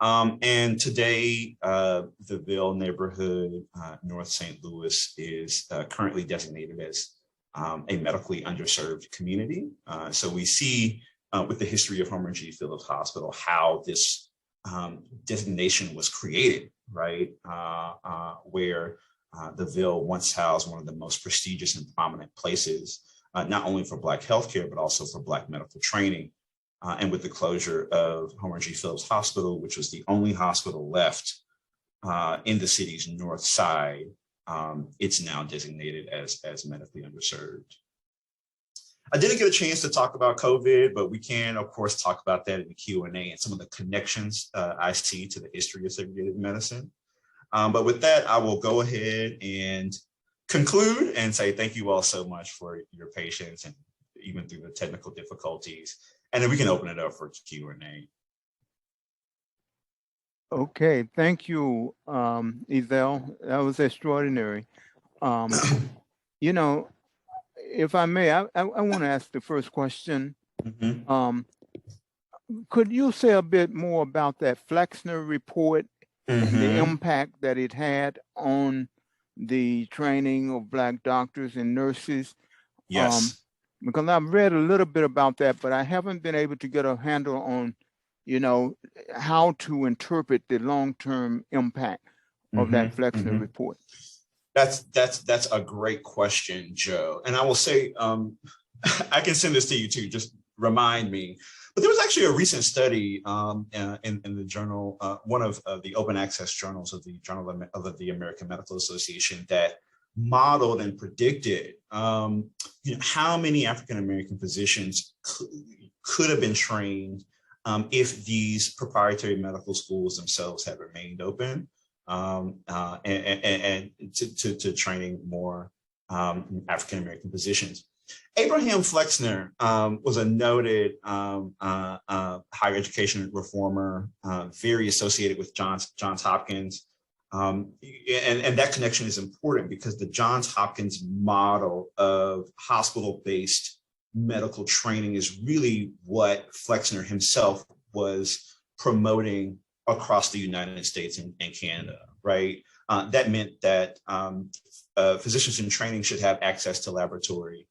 And today, the Ville neighborhood, North St. Louis, is currently designated as a medically underserved community. So we see with the history of Homer G. Phillips Hospital how this designation was created, right? Where the Ville once housed one of the most prestigious and prominent places, not only for Black healthcare, but also for Black medical training. And with the closure of Homer G. Phillips Hospital, which was the only hospital left in the city's north side, it's now designated as medically underserved. I didn't get a chance to talk about COVID, but we can, of course, talk about that in the Q&A and some of the connections I see to the history of segregated medicine. But with that, I will go ahead and conclude and say thank you all so much for your patience and even through the technical difficulties. And then we can open it up for Q&A. Okay, thank you, Ezell. That was extraordinary. You know, if I may, I want to ask the first question. Mm-hmm. Could you say a bit more about that Flexner report and the impact that it had on the training of Black doctors and nurses? Yes. Because I've read a little bit about that, but I haven't been able to get a handle on, you know, how to interpret the long-term impact of that Flexner report. That's a great question, Joe. And I will say, I can send this to you too. Just remind me. But there was actually a recent study in the journal, one of the open access journals of the Journal of the American Medical Association, that modeled and predicted how many African American physicians could have been trained if these proprietary medical schools themselves had remained open, and to training more African American physicians. Abraham Flexner was a noted higher education reformer, very associated with Johns Hopkins. And that connection is important because the Johns Hopkins model of hospital-based medical training is really what Flexner himself was promoting across the United States and Canada, right? That meant that physicians in training should have access to laboratory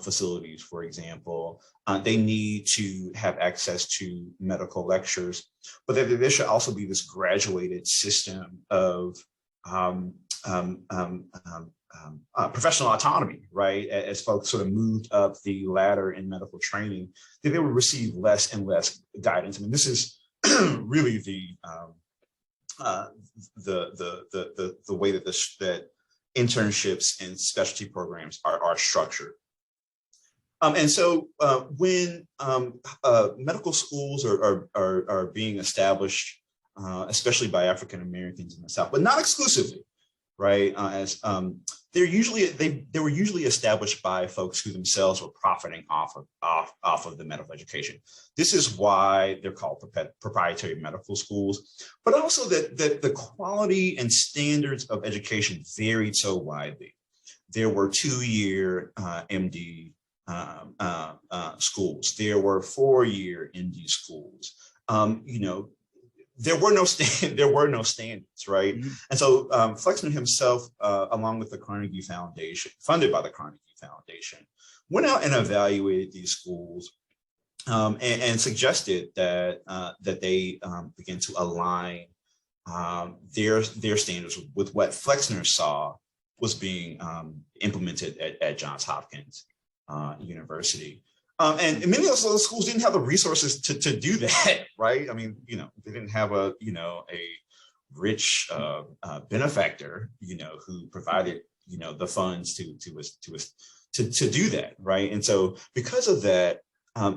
facilities, for example. They need to have access to medical lectures, but there should also be this graduated system of professional autonomy, right? As folks sort of moved up the ladder in medical training, that they would receive less and less guidance. I mean, this is really the way that that internships and specialty programs are structured. And so when medical schools are being established, especially by African Americans in the South, but not exclusively, right? As they were usually established by folks who themselves were profiting off of the medical education. This is why they're called proprietary medical schools, but also that the quality and standards of education varied so widely. There were 2-year MD schools. There were 4-year MD schools. There were no standards, right? Mm-hmm. And so Flexner himself, along with the Carnegie Foundation, funded by the Carnegie Foundation, went out and evaluated these schools and suggested that they begin to align their standards with what Flexner saw was being implemented at Johns Hopkins University. And many of those schools didn't have the resources to do that, right? I mean, they didn't have a rich benefactor, who provided, the funds to do that, right? And so because of that,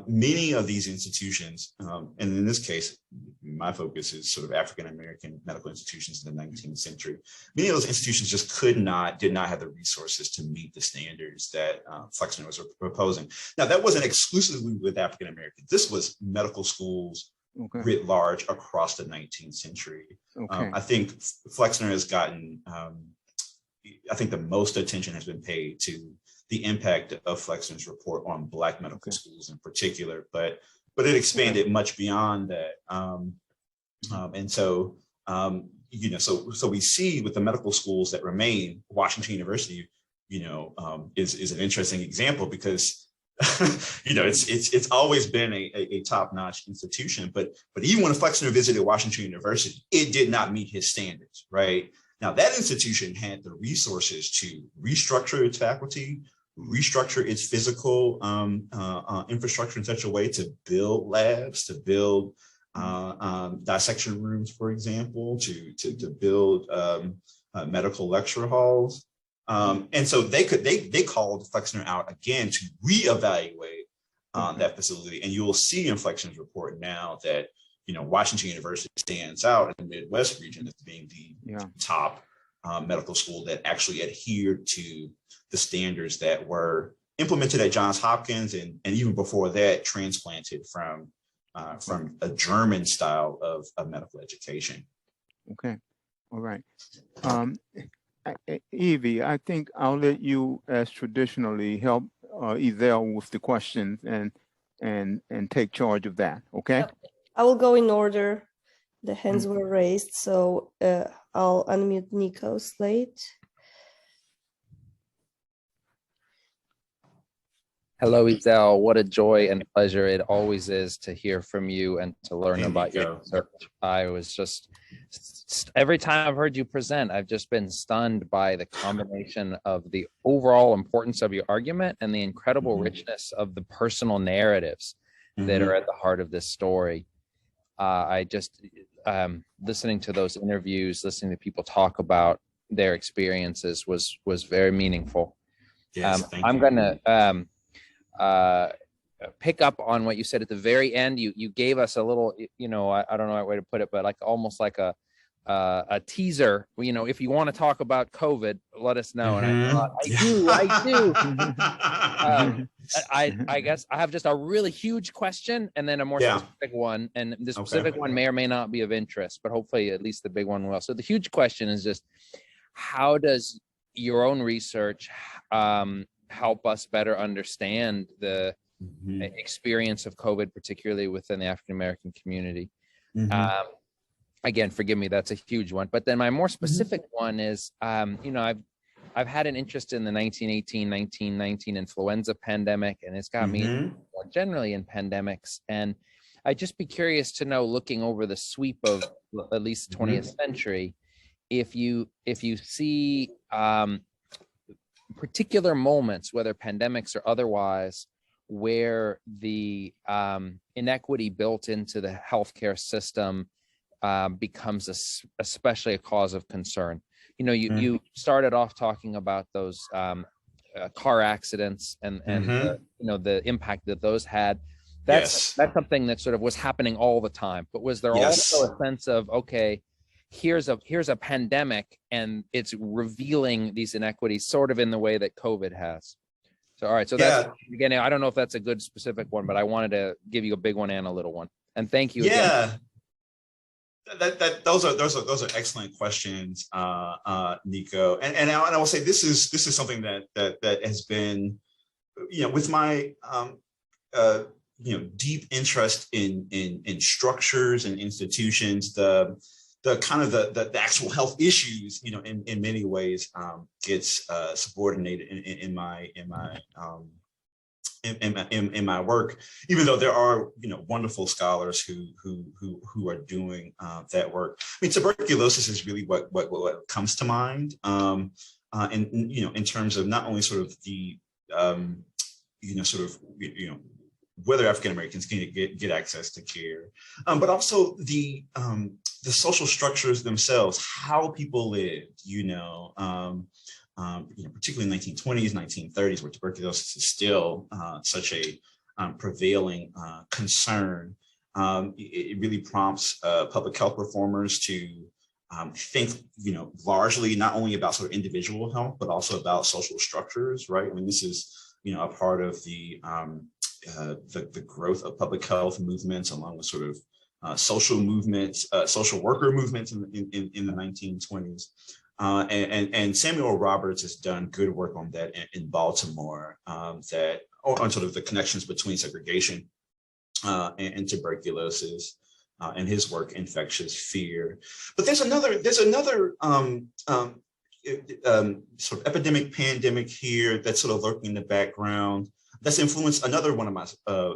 many of these institutions, and in this case, my focus is sort of African-American medical institutions in the 19th century. Many of those institutions just did not have the resources to meet the standards that Flexner was proposing. Now, that wasn't exclusively with African-Americans. This was medical schools writ large across the 19th century. I think Flexner has gotten, I think the most attention has been paid to the impact of Flexner's report on Black medical schools in particular, but it expanded much beyond that. And so, so we see with the medical schools that remain, Washington University, is an interesting example because, it's always been a top-notch institution, but even when Flexner visited Washington University, it did not meet his standards, right? Now, that institution had the resources to restructure its faculty, restructure its physical infrastructure in such a way to build labs, to build dissection rooms, for example, to build medical lecture halls. And so they called Flexner out again to reevaluate that facility. And you will see in Flexner's report now that Washington University stands out in the Midwest region as being the top medical school that actually adhered to the standards that were implemented at Johns Hopkins and even before that transplanted from a German style of medical education. Okay, all right. Evie, I think I'll let you, as traditionally, help Ezell with the questions and take charge of that. Okay. I will go in order. The hands were raised, so I'll unmute Nico Slate. Hello, Ezell. What a joy and pleasure it always is to hear from you and to learn about your research. I was just every time I've heard you present, I've just been stunned by the combination of the overall importance of your argument and the incredible richness of the personal narratives that are at the heart of this story. I just, listening to those interviews, listening to people talk about their experiences was very meaningful. Yes, thank I'm you. gonna pick up on what you said at the very end. You gave us a little, I don't know the right way to put it, but like almost like a teaser. If you want to talk about COVID, let us know. And I thought, I do. I guess I have just a really huge question and then a more specific one. And the specific one may or may not be of interest, but hopefully at least the big one will. So the huge question is just, how does your own research help us better understand the experience of COVID, particularly within the African American community? Again, forgive me, that's a huge one. But then my more specific one is, I've had an interest in the 1918-1919 influenza pandemic, and it's got me more generally in pandemics. And I'd just be curious to know, looking over the sweep of at least the 20th century, if you see particular moments, whether pandemics or otherwise, where the inequity built into the healthcare system becomes especially a cause of concern. You started off talking about those car accidents and the impact that those had. That's something that sort of was happening all the time. But was there also a sense of, okay, here's a pandemic and it's revealing these inequities sort of in the way that COVID has? So, all right. So that's, again, I don't know if that's a good specific one, but I wanted to give you a big one and a little one. And thank you again. Those are excellent questions, Nico. And I will say this is something that has been, with my deep interest in structures and institutions, the kind of the actual health issues, in many ways gets subordinated in my work, even though there are wonderful scholars who are doing that work. I mean, tuberculosis is really what comes to mind, and in terms of not only sort of the whether African Americans can get access to care, but also the social structures themselves, how people lived, particularly in the 1920s, 1930s, where tuberculosis is still such a prevailing concern. It really prompts public health reformers to think, largely not only about sort of individual health, but also about social structures, right? I mean, this is, a part of the growth of public health movements, along with sort of social movements, social worker movements in the 1920s. And Samuel Roberts has done good work on that in Baltimore, on sort of the connections between segregation and tuberculosis, and his work, Infectious Fear. But there's another sort of epidemic, pandemic here that's sort of lurking in the background, that's influenced another one of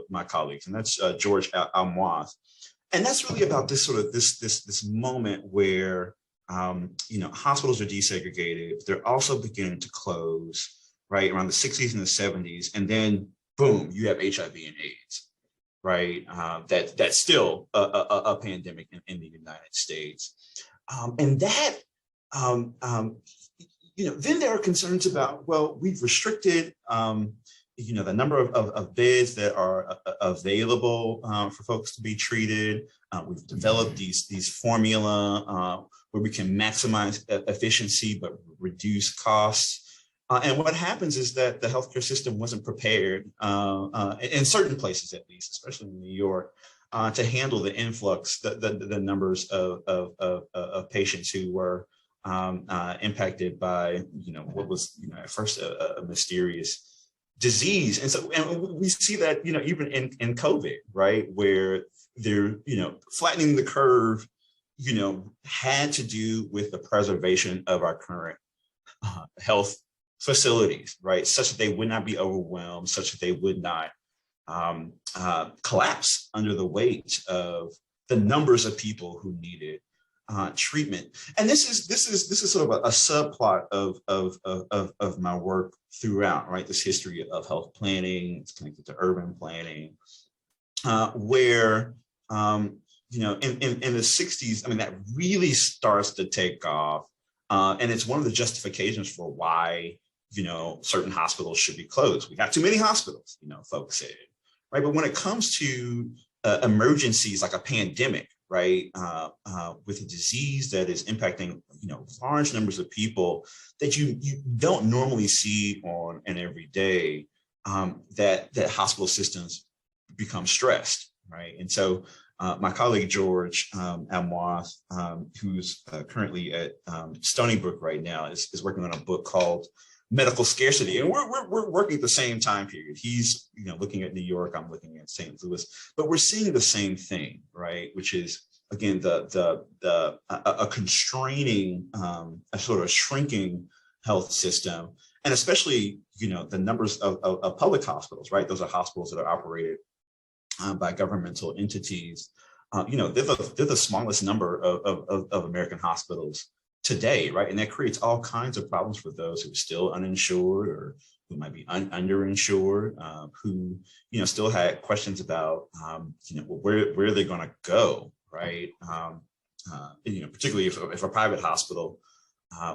my colleagues, and that's George Almoth. And that's really about this sort of this moment where hospitals are desegregated. They're also beginning to close, right, around the 60s and the 70s. And then, boom, you have HIV and AIDS, right? That's still a pandemic in the United States. And that, then there are concerns about, well, we've restricted, the number of beds that are available for folks to be treated. We've developed these formula where we can maximize efficiency but reduce costs. And what happens is that the healthcare system wasn't prepared, in certain places at least, especially in New York, to handle the influx, the numbers of patients who were impacted by what was at first a mysterious disease. And we see that even in COVID, right, where they're flattening the curve had to do with the preservation of our current health facilities, right, such that they would not be overwhelmed, such that they would not collapse under the weight of the numbers of people who needed treatment. And this is sort of a subplot of my work throughout, right? This history of health planning, it's connected to urban planning, where you know, in the 60s, I mean, that really starts to take off. And it's one of the justifications for why, you know, certain hospitals should be closed. We have too many hospitals, you know, folks said, right? But when it comes to emergencies like a pandemic, right, with a disease that is impacting, you know, large numbers of people that you don't normally see on an everyday, that hospital systems become stressed, right? And so my colleague George Amoth, who's currently at Stony Brook right now, is working on a book called Medical Scarcity, and we're working at the same time period. He's, you know, looking at New York, I'm looking at St. Louis, but we're seeing the same thing, right? Which is, again, a constraining, a sort of shrinking health system, and especially, you know, the numbers of public hospitals, right? Those are hospitals that are operated by governmental entities. You know, they're the smallest number of American hospitals today, right? And that creates all kinds of problems for those who are still uninsured or who might be underinsured, who, you know, still had questions about, you know, where are they going to go, right? You know, particularly if a private hospital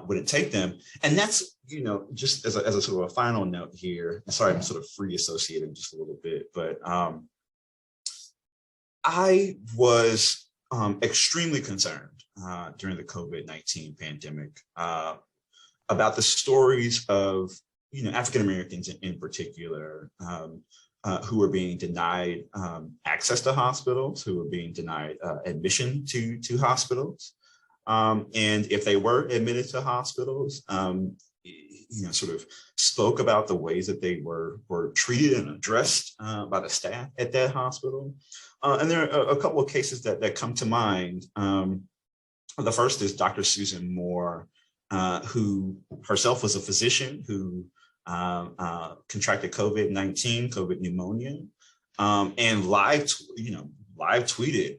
wouldn't take them. And that's, you know, just as a sort of a final note here, sorry, I'm sort of free associating just a little bit, but I was extremely concerned during the COVID-19 pandemic about the stories of, you know, African Americans in particular, who were being denied access to hospitals, who were being denied admission to hospitals, and if they were admitted to hospitals, you know, sort of spoke about the ways that they were treated and addressed by the staff at that hospital. And there are a couple of cases that come to mind. The first is Dr. Susan Moore, who herself was a physician who contracted COVID-19, COVID pneumonia, and live tweeted,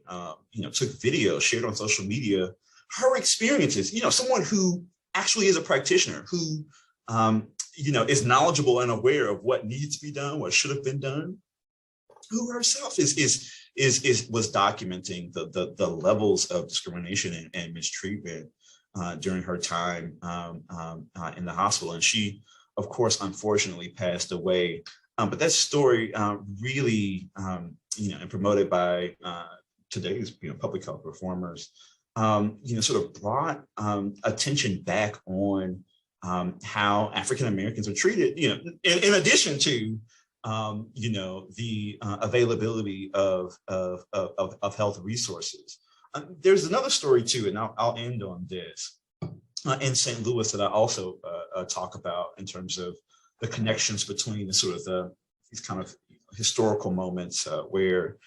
you know, took video, shared on social media, her experiences. You know, someone who actually is a practitioner, who you know, is knowledgeable and aware of what needs to be done, what should have been done, who herself was documenting the levels of discrimination and mistreatment during her time in the hospital. And she, of course, unfortunately passed away. But that story really, you know, and promoted by today's, you know, public health reformers, you know, sort of brought attention back on how African Americans are treated, you know, in addition to, you know, the availability of health resources. There's another story too, and I'll end on this, in St. Louis that I also talk about in terms of the connections between the sort of these kind of historical moments where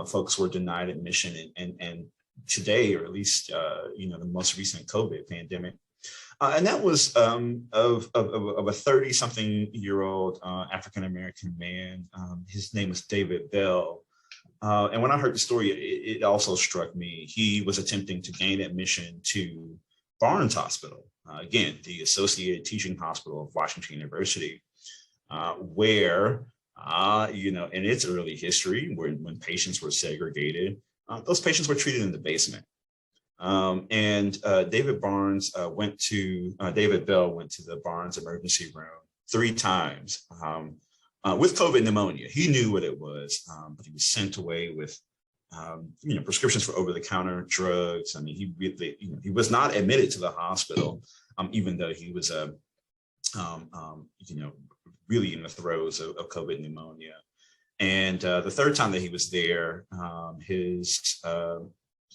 folks were denied admission, and today, or at least, you know, the most recent COVID pandemic. And that was of a 30-something-year-old African-American man. His name was David Bell. And when I heard the story, it also struck me. He was attempting to gain admission to Barnes Hospital, again, the Associated Teaching Hospital of Washington University, where, you know, in its early history, when patients were segregated, those patients were treated in the basement. And David Bell went to the Barnes emergency room 3 times with COVID pneumonia. He knew what it was, but he was sent away with, you know, prescriptions for over-the-counter drugs. I mean, he really, you know, he was not admitted to the hospital, even though he was, you know, really in the throes of COVID pneumonia. And the 3rd time that he was there,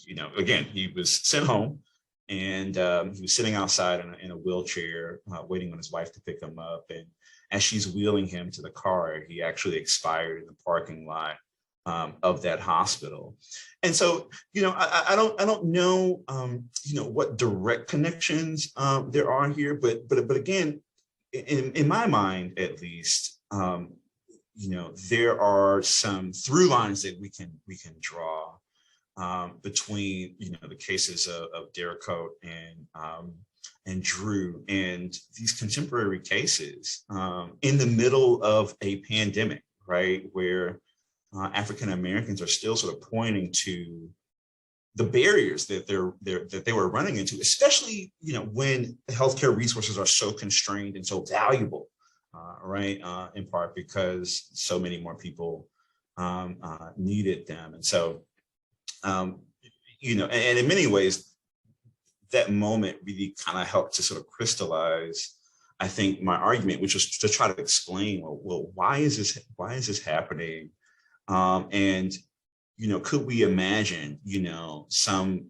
you know, again, he was sent home, and he was sitting outside in a wheelchair, waiting on his wife to pick him up. And as she's wheeling him to the car, he actually expired in the parking lot of that hospital. And so, you know, I don't know, you know, what direct connections there are here, but again, in my mind, at least, you know, there are some through lines that we can draw. between, the cases of Dericote and Drew, and these contemporary cases in the middle of a pandemic, right, where African Americans are still sort of pointing to the barriers that they were running into, especially when healthcare resources are so constrained and so valuable, right? In part because so many more people needed them, and so and in many ways, that moment really kind of helped to sort of crystallize, I think, my argument, which was to try to explain, well, why is this happening, and could we imagine, some,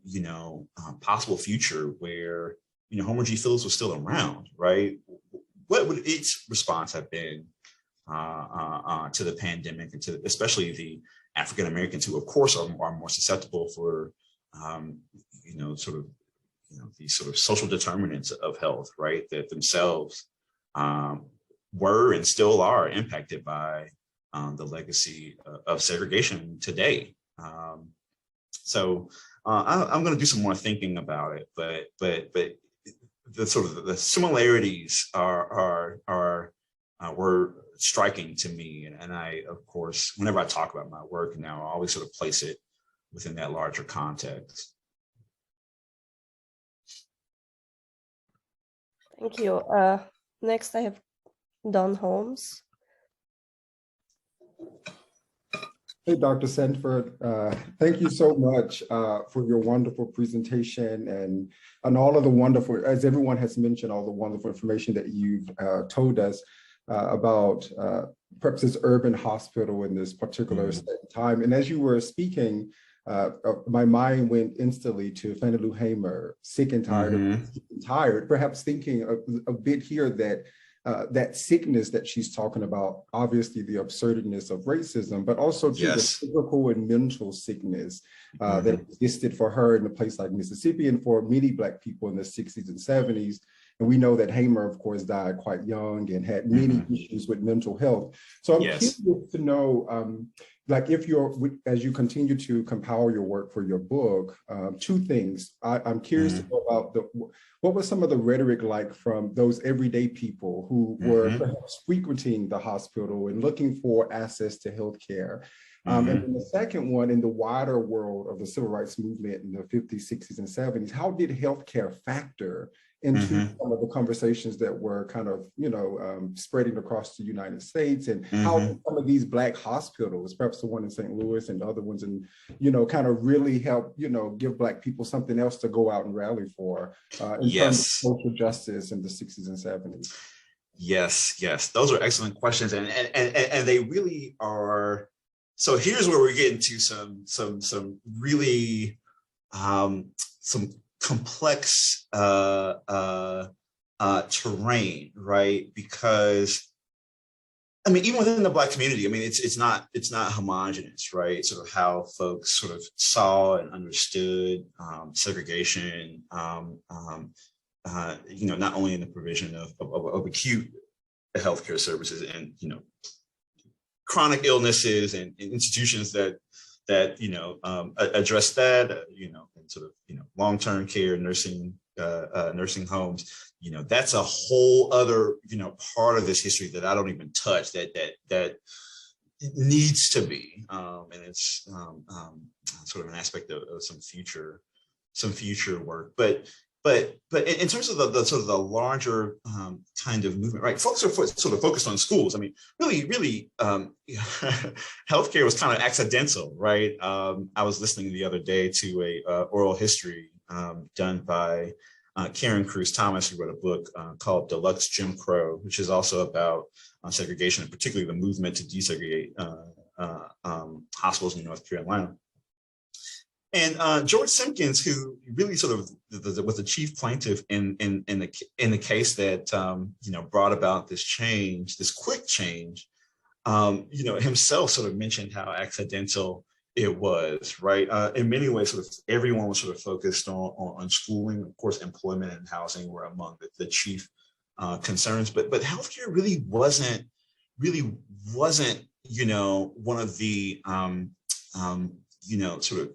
possible future where, Homer G. Phillips was still around, right? What would its response have been to the pandemic, and to especially the African Americans, who, of course, are more susceptible for, these sort of social determinants of health, right? That themselves were and still are impacted by the legacy of segregation today. So I'm going to do some more thinking about it, but the sort of the similarities were striking to me, and I, of course, whenever I talk about my work now, I always sort of place it within that larger context. Thank you. Next, I have Don Holmes. Hey, Dr. Sanford, thank you so much for your wonderful presentation and all of the wonderful, as everyone has mentioned, all the wonderful information that you've told us about perhaps this urban hospital in this particular time. And as you were speaking, my mind went instantly to Fannie Lou Hamer, sick and tired, perhaps thinking a bit here that that sickness that she's talking about, obviously the absurdness of racism, but also to the physical and mental sickness that existed for her in a place like Mississippi and for many Black people in the 60s and 70s. And we know that Hamer, of course, died quite young and had many issues with mental health. So I'm curious to know, like, if as you continue to compile your work for your book, two things. I'm curious to know about what was some of the rhetoric like from those everyday people who were perhaps frequenting the hospital and looking for access to healthcare. And then the second one, in the wider world of the civil rights movement in the 50s, 60s, and 70s, how did healthcare factor into some of the conversations that were kind of, spreading across the United States, and how some of these Black hospitals, perhaps the one in St. Louis and other ones, and, kind of really help, give Black people something else to go out and rally for in terms of social justice in the 60s and 70s. Yes. Those are excellent questions. And they really are. So here's where we're getting to some really, some complex terrain, right? Because even within the Black community, it's not homogenous, right? Sort of how folks sort of saw and understood segregation, not only in the provision of acute healthcare services and chronic illnesses and institutions that address that, and sort of long-term care, nursing homes. That's a whole other part of this history that I don't even touch, that needs to be, and it's sort of an aspect of some future work, but in terms of the sort of the larger kind of movement, right? Folks are sort of focused on schools. Really, healthcare was kind of accidental, right? I was listening the other day to a oral history done by Karen Cruz Thomas, who wrote a book called Deluxe Jim Crow, which is also about segregation, and particularly the movement to desegregate hospitals in North Carolina. And George Simpkins, who really sort of was the chief plaintiff in the case that brought about this change, this quick change, himself sort of mentioned how accidental it was, right? In many ways, sort of everyone was sort of focused on schooling. Of course, employment and housing were among the chief concerns, but healthcare really wasn't one of the sort of,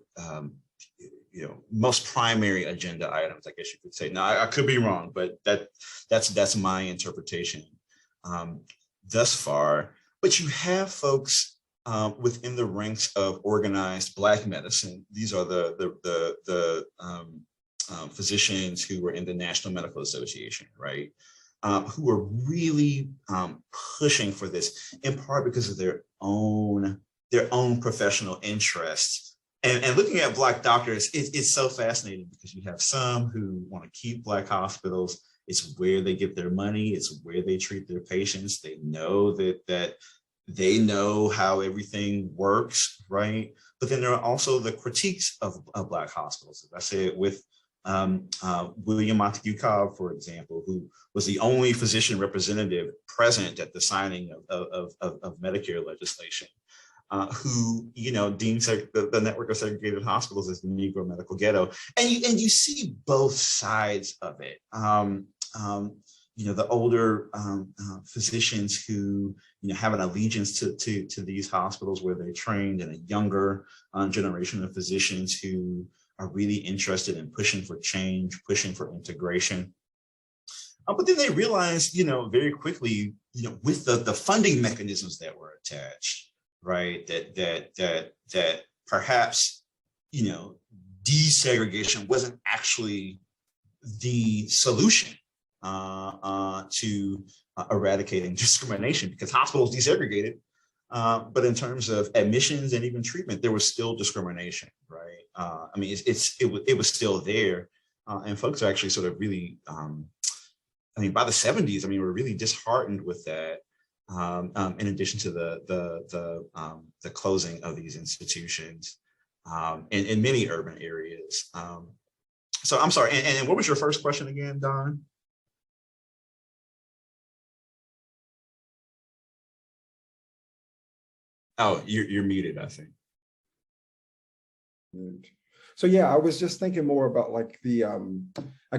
most primary agenda items, I guess you could say. Now, I could be wrong, but that's my interpretation thus far. But you have folks within the ranks of organized Black medicine. These are the physicians who were in the National Medical Association, right? Who are really pushing for this, in part because of their own professional interests. And looking at Black doctors, it's so fascinating because you have some who want to keep Black hospitals. It's where they get their money. It's where they treat their patients. They know that they know how everything works, right? But then there are also the critiques of Black hospitals. As I said, with William Montague Cobb, for example, who was the only physician representative present at the signing of Medicare legislation, who deems the network of segregated hospitals as the Negro medical ghetto, and you see both sides of it. The older physicians who have an allegiance to these hospitals where they trained, and a younger generation of physicians who are really interested in pushing for change, pushing for integration. But then they realize, very quickly, with the funding mechanisms that were attached, right, that perhaps, desegregation wasn't actually the solution to eradicating discrimination, because hospitals desegregated, but in terms of admissions and even treatment, there was still discrimination, right? It was still there, and folks are actually sort of really, by the 70s, we're really disheartened with that. In addition to the closing of these institutions in many urban areas. So I'm sorry, and what was your first question again, Don? Oh, you're muted, I think. So yeah, I was just thinking more about like the, I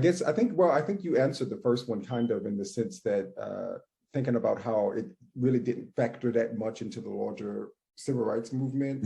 think you answered the first one kind of in the sense that thinking about how it really didn't factor that much into the larger civil rights movement.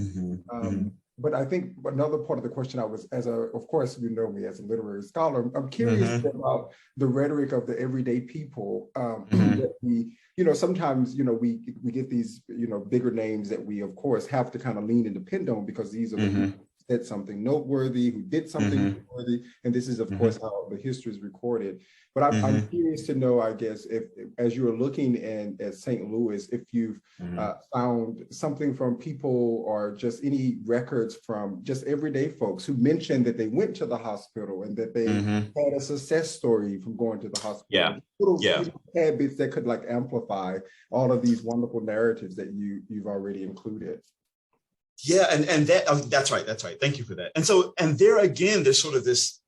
But I think another part of the question of course, you know me as a literary scholar, I'm curious about the rhetoric of the everyday people. That we, sometimes, we get these, bigger names that we, of course, have to kind of lean and depend on because these are the people who said something noteworthy, who did something noteworthy. And this is, of course, how the history is recorded. But I'm curious to know, I guess, if as you were looking at St. Louis, if you've found something from people or just any records from just everyday folks who mentioned that they went to the hospital and that they had a success story from going to the hospital. Little habits that could like amplify all of these wonderful narratives that you've already included. Yeah, and that's right. Thank you for that. And there again, there's sort of this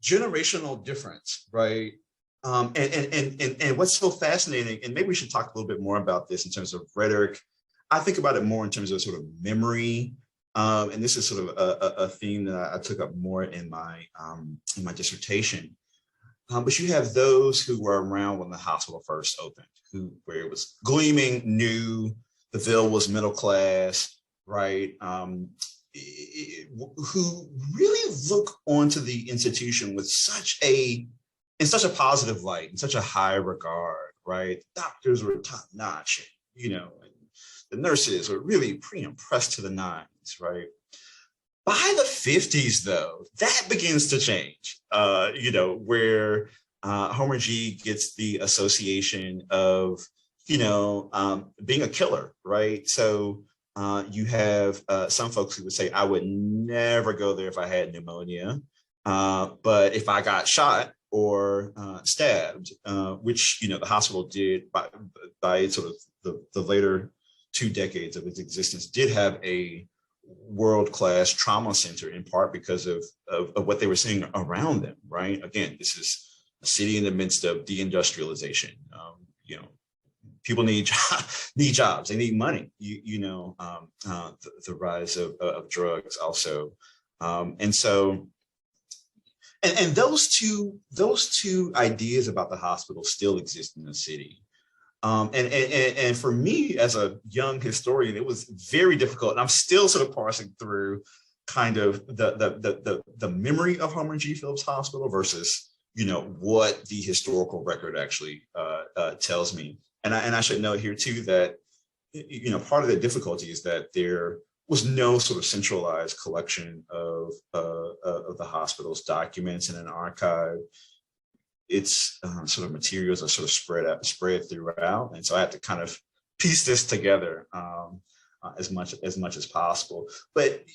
generational difference, right? And what's so fascinating, and maybe we should talk a little bit more about this in terms of rhetoric. I think about it more in terms of sort of memory, and this is sort of a theme that I took up more in my dissertation. But you have those who were around when the hospital first opened, where it was gleaming new, the Ville was middle class, right? Who really look onto the institution with such a positive light, in such a high regard, right? Doctors were top notch, and the nurses were really pretty impressed to the nines, right? By the 50s, though, that begins to change, where Homer G gets the association of, being a killer, right? So you have some folks who would say, I would never go there if I had pneumonia, but if I got shot or stabbed, which, the hospital did by sort of the later 2 decades of its existence, did have a world-class trauma center, in part because of what they were seeing around them, right? Again, this is a city in the midst of deindustrialization. People need jobs, they need money, the rise of drugs also. And so, and those two ideas about the hospital still exist in the city. And for me as a young historian, it was very difficult. And I'm still sort of parsing through kind of the memory of Homer G. Phillips Hospital versus, what the historical record actually tells me. And I should note here too that, part of the difficulty is that there was no sort of centralized collection of the hospital's documents in an archive. Its sort of materials are sort of spread throughout, and so I had to kind of piece this together as much as possible. But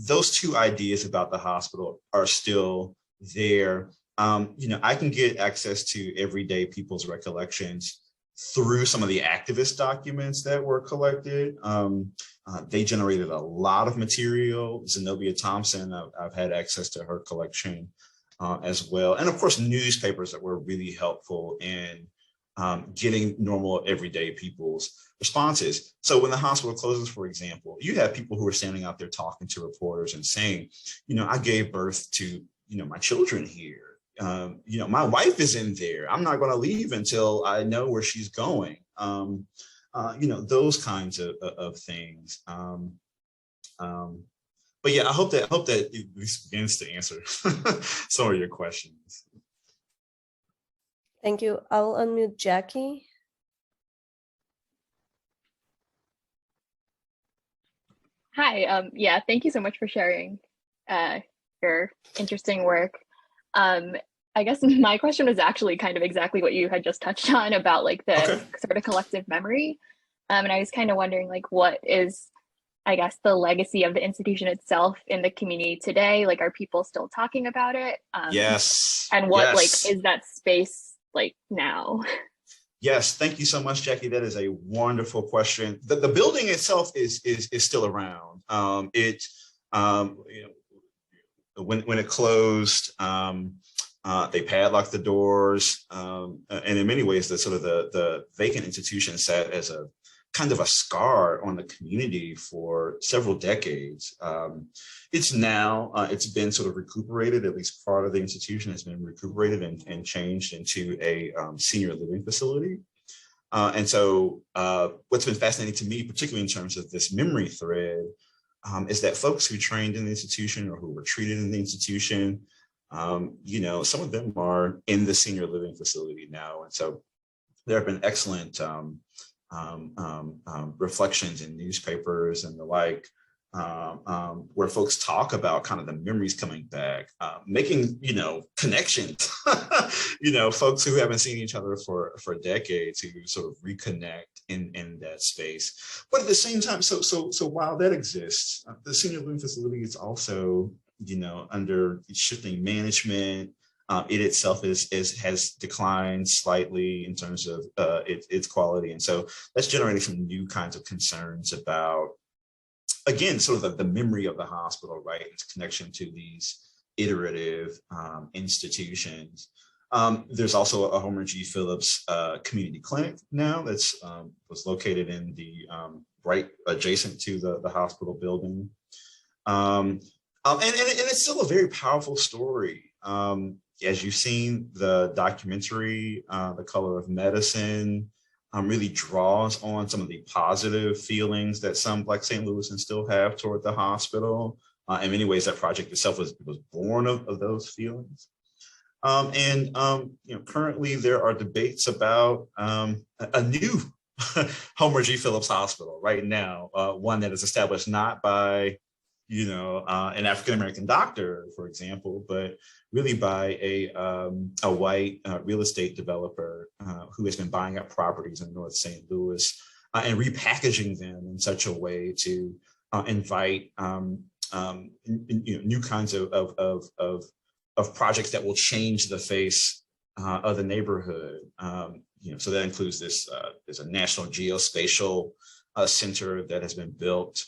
those two ideas about the hospital are still there. I can get access to everyday people's recollections through some of the activist documents that were collected. They generated a lot of material. Zenobia Thompson, I've had access to her collection as well. And of course, newspapers that were really helpful in getting normal everyday people's responses. So when the hospital closes, for example, you have people who are standing out there talking to reporters and saying, I gave birth to, my children here. My wife is in there. I'm not going to leave until I know where she's going. Those kinds of things. But yeah, I hope that it at least begins to answer some of your questions. Thank you. I'll unmute Jackie. Hi. Yeah, thank you so much for sharing your interesting work. I guess my question was actually kind of exactly what you had just touched on about like the sort of collective memory. And I was kind of wondering like what is, I guess, the legacy of the institution itself in the community today? Like, are people still talking about it? Yes. And what like is that space like now? Yes, thank you so much, Jackie. That is a wonderful question. The building itself is still around. When it closed, they padlocked the doors, and in many ways, the vacant institution sat as a kind of a scar on the community for several decades. It's been sort of recuperated, at least part of the institution has been recuperated and changed into a senior living facility. And so what's been fascinating to me, particularly in terms of this memory thread, is that folks who trained in the institution or who were treated in the institution, some of them are in the senior living facility now. And so there have been excellent reflections in newspapers and the like, where folks talk about kind of the memories coming back, making, connections, folks who haven't seen each other for decades who sort of reconnect in that space. But at the same time, so while that exists, the senior living facility is also, under shifting management. It itself has declined slightly in terms of its quality. And so that's generating some new kinds of concerns about, again, sort of the memory of the hospital, right? Its connection to these iterative institutions. There's also a Homer G. Phillips community clinic now that's was located in the right adjacent to the hospital building. And it's still a very powerful story. As you've seen, the documentary, The Color of Medicine, really draws on some of the positive feelings that some Black St. Louisans still have toward the hospital. In many ways, that project itself was born of those feelings. Currently there are debates about a new Homer G. Phillips Hospital right now, one that is established not by an African-American doctor, for example, but really by a white real estate developer who has been buying up properties in North St. Louis and repackaging them in such a way to invite new kinds of projects that will change the face of the neighborhood. So that includes there's a national geospatial center that has been built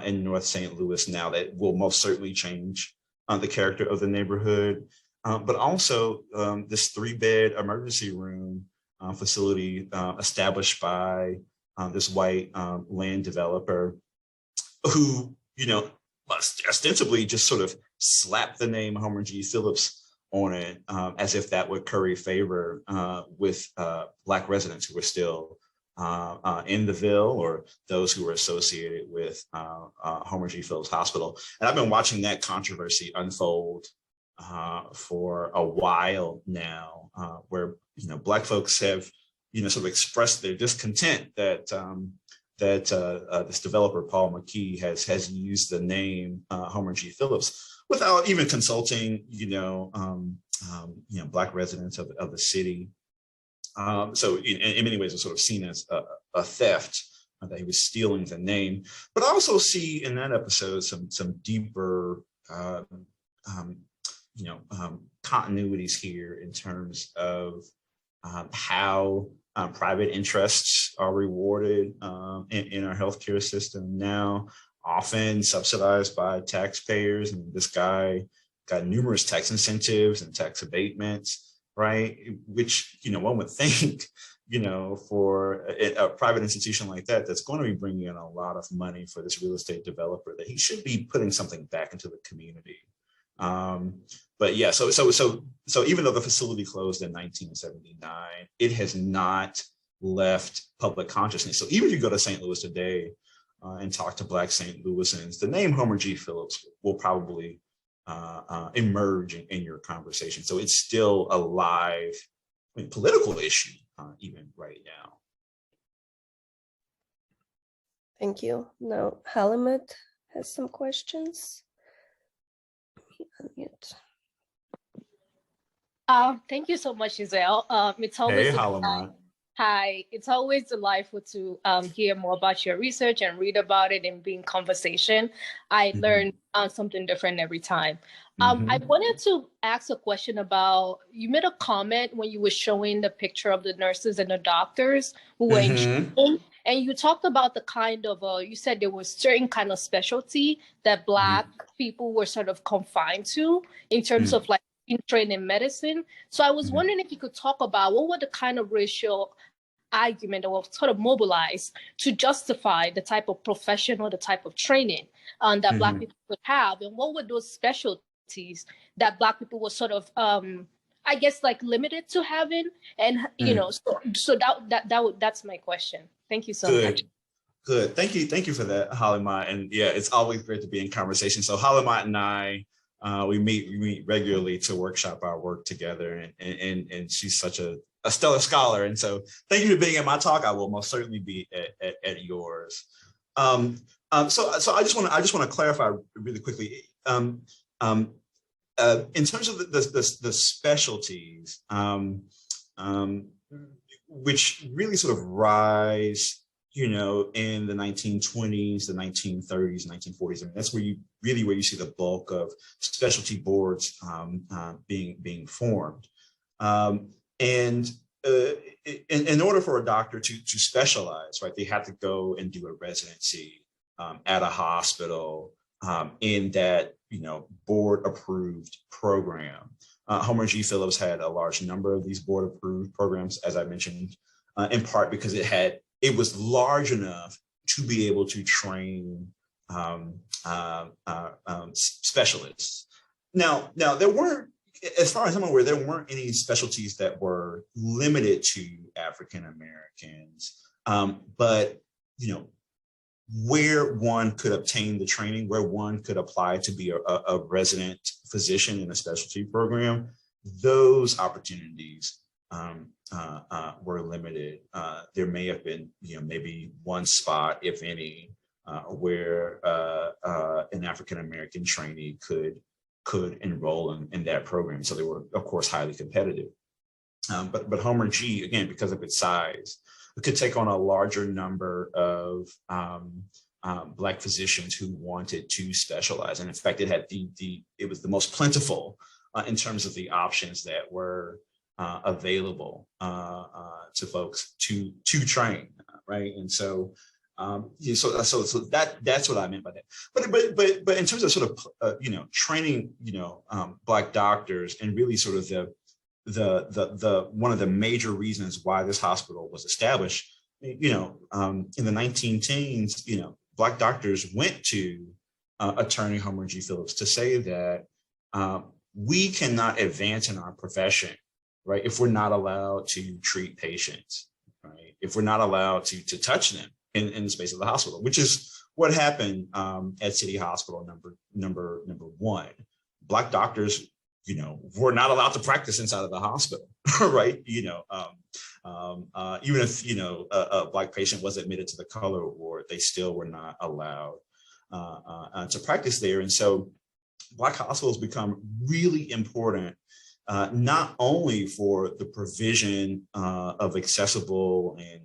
in North St. Louis now that will most certainly change the character of the neighborhood, but also this 3-bed emergency room facility established by this white land developer who, ostensibly just sort of slapped the name Homer G. Phillips on it, as if that would curry favor with Black residents who were still in the Ville or those who were associated with Homer G. Phillips Hospital. And I've been watching that controversy unfold for a while now, where Black folks have sort of expressed their discontent that this developer Paul McKee has used the name Homer G. Phillips without even consulting Black residents of the city. So in many ways, it's sort of seen as a theft, that he was stealing the name. But I also see in that episode some deeper continuities here in terms of how private interests are rewarded in our healthcare system now, often subsidized by taxpayers. And this guy got numerous tax incentives and tax abatements, right? Which, one would think, for a private institution like that, that's going to be bringing in a lot of money for this real estate developer, that he should be putting something back into the community. But yeah, so even though the facility closed in 1979, it has not left public consciousness. So even if you go to St. Louis today and talk to Black St. Louisans, the name Homer G. Phillips will probably emerge in your conversation. So it's still a live political issue even right now. Thank you. Now, Halimat has some questions. Unmute. Thank you so much, Giselle. It's always hi. It's always delightful to hear more about your research and read about it and be in conversation. I learn something different every time. I wanted to ask a question about, you made a comment when you were showing the picture of the nurses and the doctors who were in training, and you talked about the kind of, you said there was certain kind of specialty that Black people were sort of confined to in terms of like in training medicine. So I was wondering if you could talk about what were the kind of racial argument that was sort of mobilized to justify the type of profession or the type of training that Black people would have, and what were those specialties that Black people were sort of I guess like limited to having, and so that's my question. Thank you so much. Good. Thank you for that, Halimat. And yeah, it's always great to be in conversation. So Halimat and I, we meet regularly to workshop our work together, and she's such a stellar scholar. And so thank you for being at my talk. I will most certainly be at yours. So I just want to clarify really quickly. In terms of the specialties, which really sort of rise, in the 1920s, the 1930s, 1940s. I mean, that's where you see the bulk of specialty boards being formed. And in order for a doctor to specialize, right, they have to go and do a residency at a hospital in that board approved program. Homer G. Phillips had a large number of these board approved programs, as I mentioned, in part because it was large enough to be able to train specialists. Now there weren't, as far as I'm aware, there weren't any specialties that were limited to African Americans, but where one could obtain the training, where one could apply to be a resident physician in a specialty program, those opportunities were limited. There may have been, maybe one spot, if any, where an African American trainee could enroll in that program. So they were, of course, highly competitive. But Homer G, again, because of its size, could take on a larger number of Black physicians who wanted to specialize. And in fact, it had it was the most plentiful in terms of the options that were available to folks to train, right? And so, so that's what I meant by that. But in terms of sort of training Black doctors, and really sort of the one of the major reasons why this hospital was established, in the 1910s, Black doctors went to attorney Homer G. Phillips to say that we cannot advance in our profession, right, if we're not allowed to treat patients, right? If we're not allowed to touch them in the space of the hospital, which is what happened at City Hospital number one. Black doctors, were not allowed to practice inside of the hospital, right? Even if a Black patient was admitted to the color ward, they still were not allowed to practice there. And so Black hospitals become really important, not only for the provision of accessible and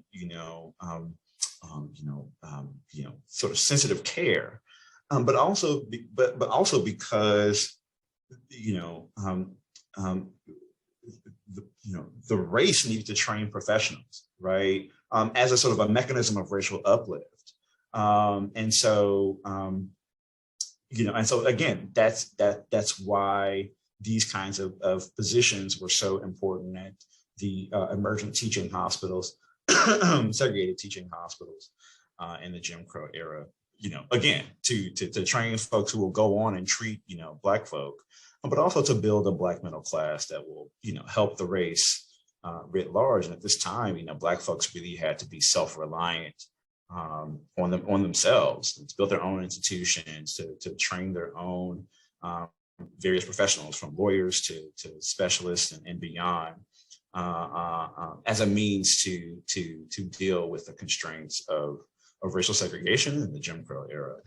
sort of sensitive care, but also because the race needs to train professionals, right, as a sort of a mechanism of racial uplift, and so again, that's why these kinds of positions were so important at the emergent teaching hospitals, segregated teaching hospitals in the Jim Crow era. Again, to train folks who will go on and treat Black folk, but also to build a Black middle class that will help the race writ large. And at this time, Black folks really had to be self-reliant on themselves, to build their own institutions, to train their own various professionals, from lawyers to specialists and beyond, as a means to deal with the constraints of racial segregation in the Jim Crow era.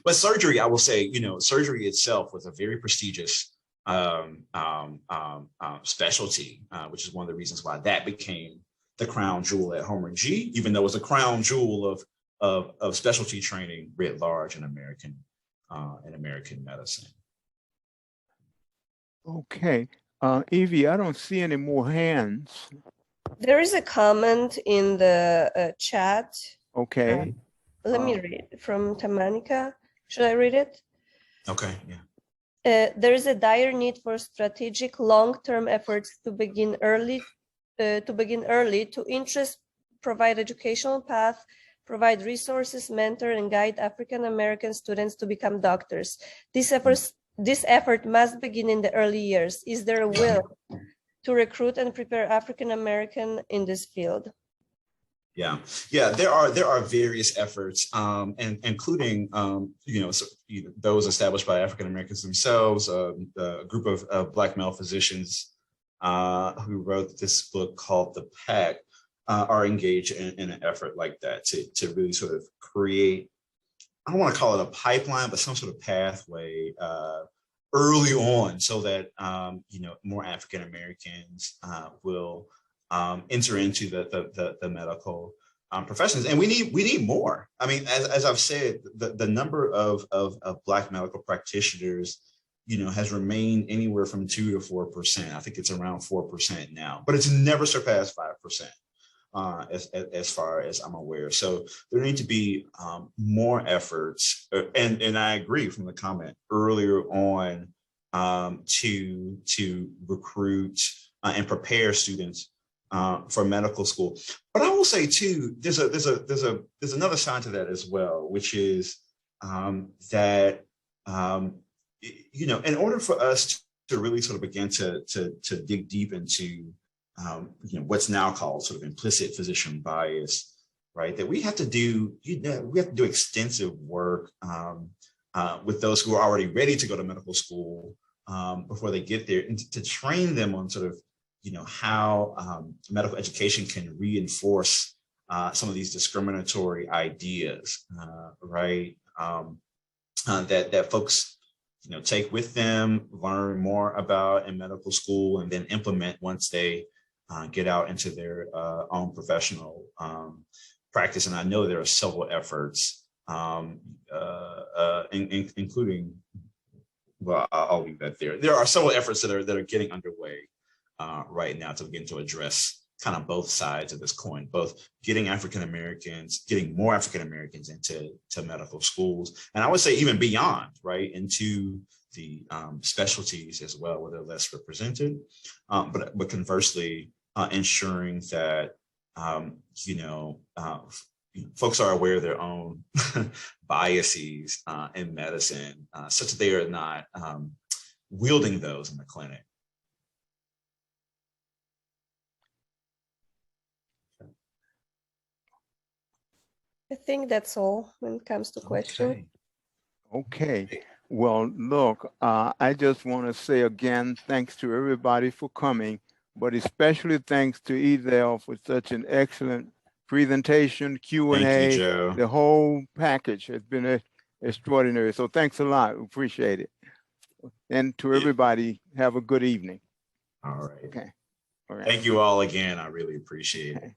But surgery, I will say, surgery itself was a very prestigious specialty, which is one of the reasons why that became the crown jewel at Homer G, even though it was a crown jewel of specialty training writ large in American medicine. Okay, Evie, I don't see any more hands. There is a comment in the chat. Okay. Let me read from Tamanika. Should I read it? Okay, yeah. There is a dire need for strategic long-term efforts to begin early, to interest, provide educational path, provide resources, mentor, and guide African American students to become doctors. This effort must begin in the early years. Is there a will to recruit and prepare African American in this field? Yeah, there are various efforts, and including those established by African Americans themselves. A group of Black male physicians who wrote this book called The Pact are engaged in an effort like that to really sort of create, I don't want to call it a pipeline, but some sort of pathway early on, so that more African Americans will enter into the medical professions. And we need more. I mean, as I've said, the number of Black medical practitioners, has remained anywhere from 2 to 4%. I think it's around 4% now, but it's never surpassed 5%, as far as I'm aware. So there need to be more efforts, and I agree from the comment earlier on, to recruit and prepare students for medical school. But I will say too, there's another side to that as well, which is that in order for us to really sort of begin to dig deep into what's now called sort of implicit physician bias, right? That we have to do extensive work with those who are already ready to go to medical school before they get there, and to train them on sort of how medical education can reinforce some of these discriminatory ideas, right? That folks take with them, learn more about in medical school, and then implement once they get out into their own professional practice. And I know there are several efforts, including, well, I'll leave that there. There are several efforts that are getting underway right now to begin to address kind of both sides of this coin, both getting more African Americans into medical schools, and I would say even beyond, right, into the specialties as well, where they're less represented, but conversely, ensuring that folks are aware of their own biases in medicine, such that they are not wielding those in the clinic. I think that's all when it comes to questions. Okay. Well, look, I just want to say again, thanks to everybody for coming, but especially thanks to Edel for such an excellent presentation, Q&A. Thank you, Joe. The whole package has been extraordinary. So thanks a lot. We appreciate it. And to everybody, have a good evening. All right. Okay. All right. Thank you all again. I really appreciate it.